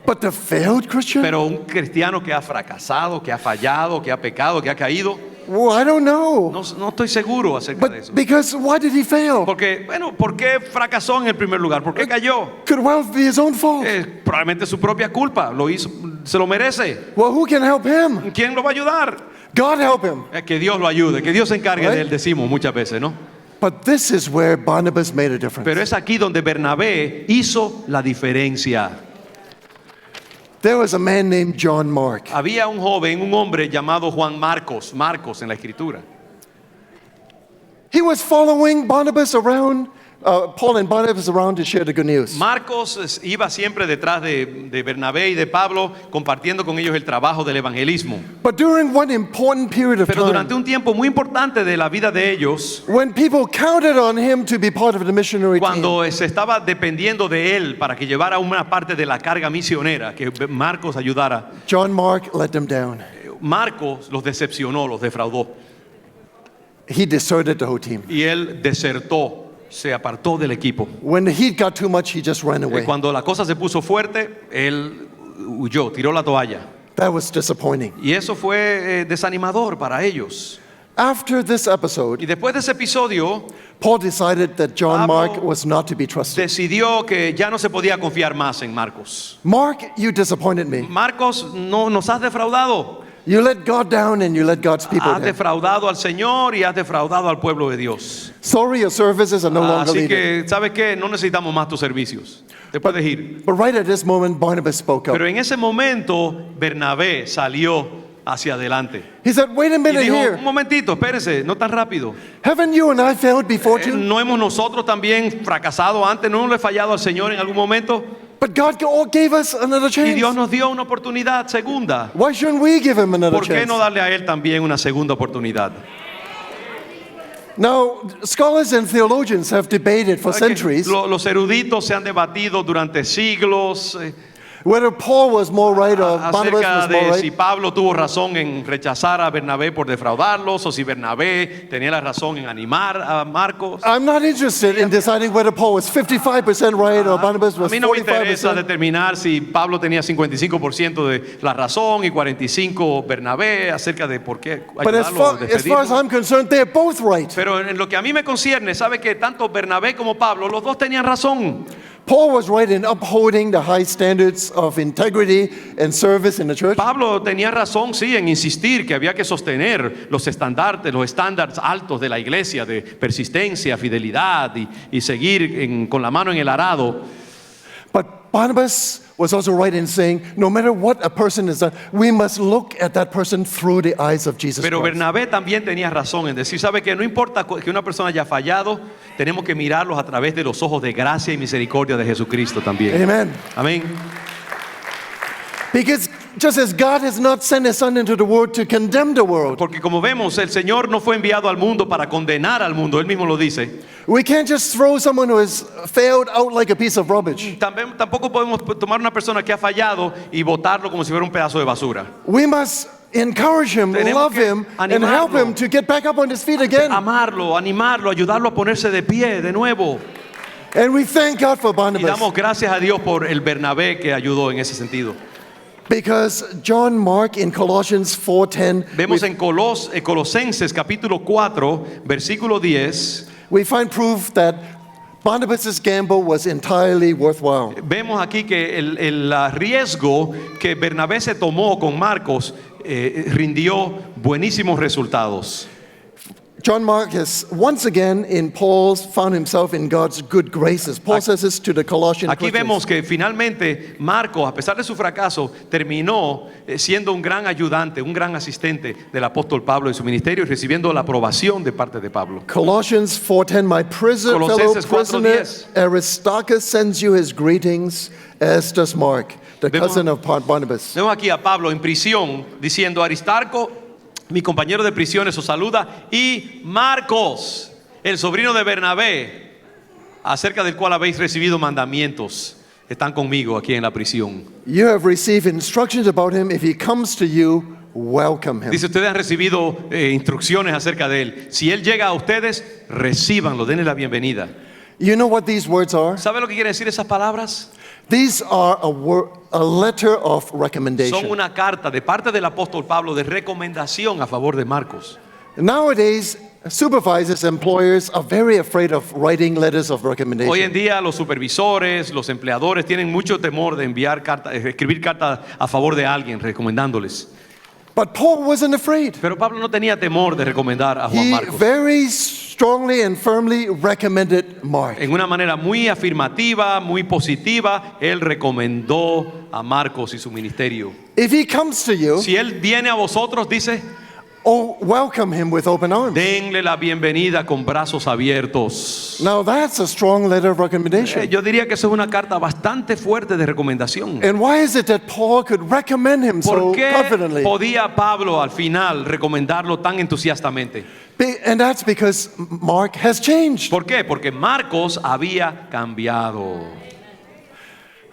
Speaker 2: But the failed Christian?
Speaker 1: Pero un cristiano que ha fracasado, que ha fallado, que ha pecado, que ha caído,
Speaker 2: Well, I don't know.
Speaker 1: no estoy seguro acerca de eso.
Speaker 2: But because why did he fail?
Speaker 1: Porque, bueno, ¿por qué fracasó en el primer lugar? ¿Por qué cayó?
Speaker 2: Could well be his own fault.
Speaker 1: Probablemente su propia culpa. Lo hizo, se lo merece.
Speaker 2: Well, who can help him?
Speaker 1: ¿Quién lo va a ayudar?
Speaker 2: God help him.
Speaker 1: Que Dios lo ayude, que Dios se encargue
Speaker 2: Right.
Speaker 1: de él, decimos muchas veces, ¿no?
Speaker 2: But this is where Barnabas made a difference.
Speaker 1: Pero es aquí donde Bernabé hizo la diferencia.
Speaker 2: There was a man named John Mark.
Speaker 1: Había un joven, un hombre llamado Juan Marcos en la escritura.
Speaker 2: He was following Barnabas around Paul and Barnabas around to share the good news.
Speaker 1: Marcos iba siempre detrás de Bernabé y de Pablo, compartiendo con ellos el trabajo del evangelismo.
Speaker 2: But during one important period of
Speaker 1: Pero durante
Speaker 2: time,
Speaker 1: un tiempo muy importante de la vida de ellos,
Speaker 2: when people counted on him to be part of the missionary team,
Speaker 1: cuando se estaba dependiendo de él para que llevara una parte de la carga misionera, que Marcos ayudara,
Speaker 2: John Mark let them down.
Speaker 1: Marcos los decepcionó, los defraudó.
Speaker 2: He deserted the whole team.
Speaker 1: Y él desertó, se apartó del equipo.
Speaker 2: When the heat got too much, he just ran away.
Speaker 1: Cuando la cosa se puso fuerte, él huyó, tiró la toalla.
Speaker 2: That was disappointing.
Speaker 1: Y eso fue desanimador para ellos.
Speaker 2: After this
Speaker 1: Y
Speaker 2: episode,
Speaker 1: después de ese episodio,
Speaker 2: Paul decided that John
Speaker 1: Pablo
Speaker 2: Mark was not to be trusted.
Speaker 1: decidió que ya no se podía confiar más en Marcos.
Speaker 2: Mark, you disappointed me.
Speaker 1: Marcos, no nos has defraudado.
Speaker 2: You let God down and you let God's people
Speaker 1: Has
Speaker 2: down.
Speaker 1: defraudado al Señor y has defraudado al pueblo de Dios.
Speaker 2: Sorry, your services are no longer
Speaker 1: Así
Speaker 2: needed.
Speaker 1: que, ¿sabes qué? No necesitamos más tus servicios. Te puedes ir.
Speaker 2: But right at this moment, Barnabas spoke up.
Speaker 1: Pero en ese momento, Bernabé salió hacia adelante.
Speaker 2: He said, wait a
Speaker 1: Y
Speaker 2: minute
Speaker 1: dijo,
Speaker 2: here.
Speaker 1: un momentito, espérese, no tan rápido.
Speaker 2: Haven't you and I failed before too?
Speaker 1: ¿No hemos nosotros también fracasado antes? ¿No le he fallado al Señor en algún momento?
Speaker 2: But God gave us another
Speaker 1: Y Dios
Speaker 2: chance.
Speaker 1: nos dio una oportunidad segunda.
Speaker 2: Why shouldn't we give him another
Speaker 1: ¿Por qué no
Speaker 2: chance?
Speaker 1: darle a él también una segunda oportunidad?
Speaker 2: Now, scholars and theologians have debated for centuries
Speaker 1: Los eruditos se han debatido durante siglos
Speaker 2: whether Paul was more right or Barnabas
Speaker 1: acerca
Speaker 2: was more
Speaker 1: de si
Speaker 2: right.
Speaker 1: Pablo tuvo razón en rechazar a Bernabé por defraudarlos o si Bernabé tenía la razón en animar a Marcos.
Speaker 2: I'm not interested in deciding whether Paul was 55% right or Barnabas
Speaker 1: A
Speaker 2: was
Speaker 1: mí no me interesa
Speaker 2: 45%.
Speaker 1: determinar si Pablo tenía 55% de la razón y 45% Bernabé acerca de por qué
Speaker 2: But as
Speaker 1: ayudarlo o
Speaker 2: far as
Speaker 1: despedirlo.
Speaker 2: I'm concerned, they're both right.
Speaker 1: Pero en lo que a mí me concierne, sabe que tanto Bernabé como Pablo, los dos tenían razón.
Speaker 2: Paul was right in upholding the high standards of integrity and service in the church.
Speaker 1: Pablo tenía razón, sí, en insistir que había que sostener los estándares altos de la iglesia, de persistencia, fidelidad y seguir con la mano en el arado.
Speaker 2: But Barnabas was also right in saying, no matter what a person has done, we must look at that person through the eyes of Jesus
Speaker 1: Pero
Speaker 2: Christ.
Speaker 1: Bernabé también tenía razón en decir, sabe que no importa que una persona haya fallado, tenemos que mirarlos a través de los ojos de gracia y misericordia de Jesucristo también.
Speaker 2: Amen.
Speaker 1: Amén.
Speaker 2: Because just as God has not sent his son into the world to condemn the world,
Speaker 1: Porque como vemos, el Señor no fue enviado al mundo para condenar al mundo, Él mismo lo dice.
Speaker 2: we can't just throw someone who has failed out like a piece of rubbish.
Speaker 1: Tampoco podemos tomar una persona que ha fallado y botarlo como si fuera un pedazo de basura.
Speaker 2: We must encourage him,
Speaker 1: Tenemos
Speaker 2: love
Speaker 1: que
Speaker 2: him, and help
Speaker 1: animarlo.
Speaker 2: him to get back up on his feet again.
Speaker 1: Amarlo, animarlo, ayudarlo a ponerse de pie de nuevo.
Speaker 2: And we thank God for
Speaker 1: Y
Speaker 2: Barnabas.
Speaker 1: damos gracias a Dios por el Bernabé que ayudó en ese sentido.
Speaker 2: Because John Mark in Colossians 4:10,
Speaker 1: Vemos en Colosenses capítulo 4, versículo 10,
Speaker 2: we find proof that Barnabas' gamble was entirely worthwhile.
Speaker 1: vemos aquí que el riesgo que Bernabé se tomó con Marcos rindió buenísimos resultados.
Speaker 2: John Mark has once again in Paul's found himself in God's good graces. Paul says this to the Colossian
Speaker 1: Aquí
Speaker 2: Christians.
Speaker 1: vemos que finalmente Marcos, a pesar de su fracaso, terminó siendo un gran ayudante, un gran asistente del apóstol Pablo en su ministerio y recibiendo la aprobación de parte de Pablo.
Speaker 2: Colossians 4:10, my fellow
Speaker 1: Colosenses
Speaker 2: prisoner
Speaker 1: 4:10.
Speaker 2: Aristarchus sends you his greetings, as does Mark, the
Speaker 1: Vemos-
Speaker 2: cousin of Barnabas.
Speaker 1: Vemos aquí a Pablo en prisión diciendo, Aristarco, mi compañero de prisiones, os saluda, y Marcos, el sobrino de Bernabé, acerca del cual habéis recibido mandamientos, están conmigo aquí en la prisión.
Speaker 2: You have received instructions about him. If he comes to you, welcome him.
Speaker 1: Dice, ustedes han recibido instrucciones acerca de él. Si él llega a ustedes, recíbanlo, denle la bienvenida.
Speaker 2: You know what these words are?
Speaker 1: ¿Sabe lo que quieren decir esas palabras?
Speaker 2: These are a letter of
Speaker 1: Son
Speaker 2: recommendation.
Speaker 1: una carta de parte del apóstol Pablo de recomendación a favor de Marcos.
Speaker 2: Nowadays, supervisors, employers are very afraid of writing letters of
Speaker 1: Hoy en
Speaker 2: recommendation.
Speaker 1: día los supervisores, los empleadores tienen mucho temor de enviar cartas, escribir cartas a favor de alguien recomendándoles.
Speaker 2: But Paul wasn't afraid.
Speaker 1: Pero Pablo no tenía temor de recomendar a Juan
Speaker 2: He
Speaker 1: Marcos.
Speaker 2: very strongly and firmly recommended Mark.
Speaker 1: En una manera muy afirmativa, muy positiva, él recomendó a Marcos y su ministerio.
Speaker 2: If he comes to you,
Speaker 1: Si él viene a vosotros, dice,
Speaker 2: Oh, welcome him with open arms.
Speaker 1: Denle la bienvenida con brazos abiertos.
Speaker 2: Now that's a strong letter of recommendation.
Speaker 1: Yo diría que eso es una carta bastante fuerte de recomendación.
Speaker 2: And why is it that Paul could recommend him so
Speaker 1: ¿Por qué
Speaker 2: confidently?
Speaker 1: podía Pablo al final recomendarlo tan entusiastamente?
Speaker 2: And that's because Mark has changed.
Speaker 1: ¿Por qué? Porque Marcos había cambiado.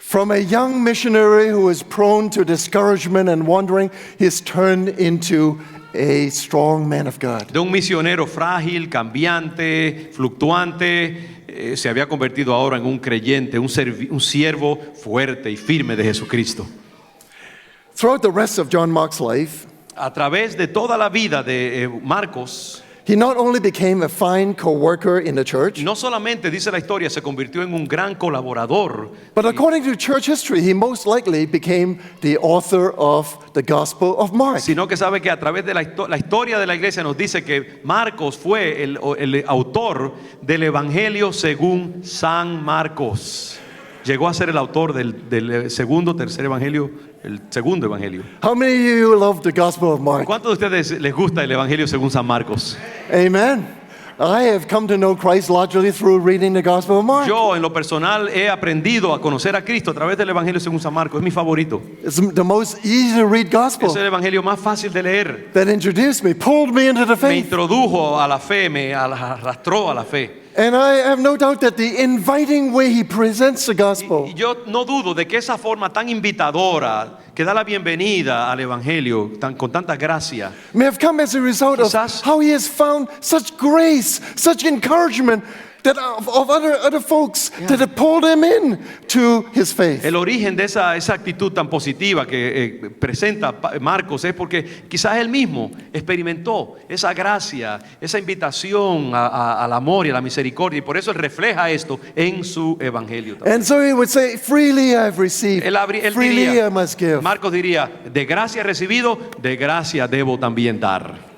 Speaker 2: From a young missionary who is prone to discouragement and wandering, he's turned into a strong man of God.
Speaker 1: De un misionero frágil, cambiante, fluctuante, se había convertido ahora en un creyente, un siervo fuerte y firme de Jesucristo.
Speaker 2: Throughout the rest of John Mark's life,
Speaker 1: A través de toda la vida de Marcos,
Speaker 2: he not only became a fine co-worker in the church,
Speaker 1: no solamente, dice la historia, se convirtió en un gran colaborador,
Speaker 2: but according to church history, he most likely became the author of the Gospel of Mark.
Speaker 1: sino que sabe que a través de la historia de la iglesia nos dice que Marcos fue el autor del Evangelio según San Marcos. Llegó a ser el autor del segundo, tercer evangelio, el segundo evangelio.
Speaker 2: How many of you love the Gospel of Mark?
Speaker 1: ¿Cuántos de ustedes les gusta el evangelio según San Marcos?
Speaker 2: Amen. I have come to know Christ largely through reading the Gospel of Mark.
Speaker 1: Yo en lo personal he aprendido a conocer a Cristo a través del evangelio según San Marcos. Es mi favorito.
Speaker 2: It's the most easy to read gospel
Speaker 1: Es el evangelio más fácil de leer.
Speaker 2: that introduced me, pulled me into the
Speaker 1: Me
Speaker 2: faith.
Speaker 1: introdujo a la fe, me arrastró a la fe.
Speaker 2: And I have no doubt that the inviting way he presents the gospel
Speaker 1: Y yo no dudo de que esa forma tan invitadora, que da la bienvenida al evangelio con tanta gracia,
Speaker 2: may have come as a result of
Speaker 1: Quizás-
Speaker 2: how he has found such grace, such encouragement that of other folks that have pulled him in to his faith.
Speaker 1: el origen de esa actitud tan positiva que presenta Marcos es porque quizás él mismo experimentó esa gracia, esa invitación al amor y a la misericordia, y por eso él refleja esto en su evangelio también.
Speaker 2: And so he would say, freely I've received,
Speaker 1: Él
Speaker 2: freely
Speaker 1: diría,
Speaker 2: I must give.
Speaker 1: Marcos diría, de gracia he recibido, de gracia debo también dar.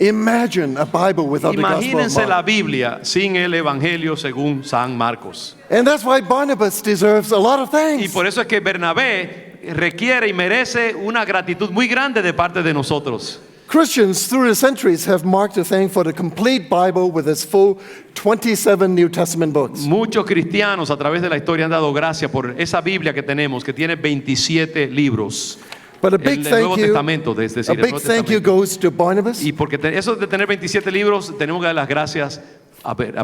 Speaker 2: Imagine a Bible without the Gospel of
Speaker 1: Imagínense la
Speaker 2: Mark.
Speaker 1: Biblia sin el evangelio según San Marcos.
Speaker 2: And that's why Barnabas deserves a lot of
Speaker 1: Y
Speaker 2: thanks.
Speaker 1: por eso es que Bernabé requiere y merece una gratitud muy grande de parte de nosotros.
Speaker 2: Christians through the centuries have Mark to thank for the complete Bible with its full 27 New Testament books.
Speaker 1: Muchos cristianos a través de la historia han dado gracias por esa Biblia que tenemos, que tiene 27 libros.
Speaker 2: But a
Speaker 1: El
Speaker 2: big
Speaker 1: Nuevo
Speaker 2: thank you,
Speaker 1: Testamento, es decir,
Speaker 2: a
Speaker 1: el
Speaker 2: big
Speaker 1: Nuevo
Speaker 2: thank you
Speaker 1: Testamento.
Speaker 2: goes to Barnabas,
Speaker 1: Y porque eso de tener 27 libros, tenemos que dar las gracias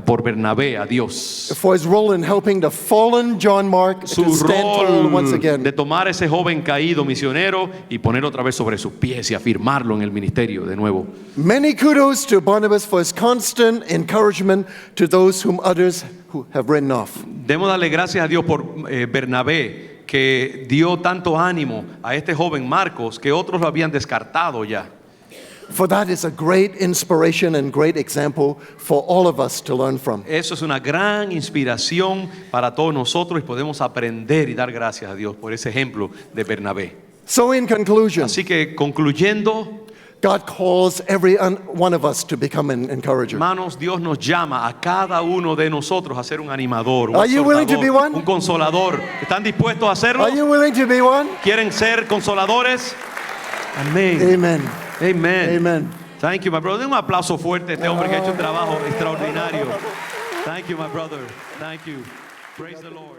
Speaker 1: por Bernabé, a Dios.
Speaker 2: for his role in helping the fallen John Mark
Speaker 1: Su
Speaker 2: to stand tall once
Speaker 1: rol
Speaker 2: again.
Speaker 1: de tomar ese joven caído misionero y ponerlo otra vez sobre sus pies y afirmarlo en el ministerio de nuevo.
Speaker 2: Many kudos to Barnabas for his constant encouragement to those whom others who have written off.
Speaker 1: Debemos darle gracias a Dios por Bernabé, que dio tanto ánimo a este joven Marcos que otros lo habían descartado ya.
Speaker 2: For that is a great inspiration and great example for all of us to learn from.
Speaker 1: Eso es una gran inspiración para todos nosotros y podemos aprender y dar gracias a Dios por ese ejemplo de Bernabé.
Speaker 2: So in conclusion,
Speaker 1: Así que concluyendo,
Speaker 2: God calls every one of us to become an encourager.
Speaker 1: hermanos, Dios nos llama a cada uno de nosotros a ser un animador, un
Speaker 2: Are you willing to be
Speaker 1: exhortador,
Speaker 2: one?
Speaker 1: un consolador. ¿Están dispuestos a hacerlo?
Speaker 2: Are you willing to be one?
Speaker 1: ¿Quieren ser consoladores? Amén.
Speaker 2: Amen.
Speaker 1: Amen.
Speaker 2: Amen.
Speaker 1: Thank you, my brother. Den un aplauso fuerte a este hombre que ha hecho un trabajo extraordinario. Thank you, my brother. Thank you. Praise the Lord.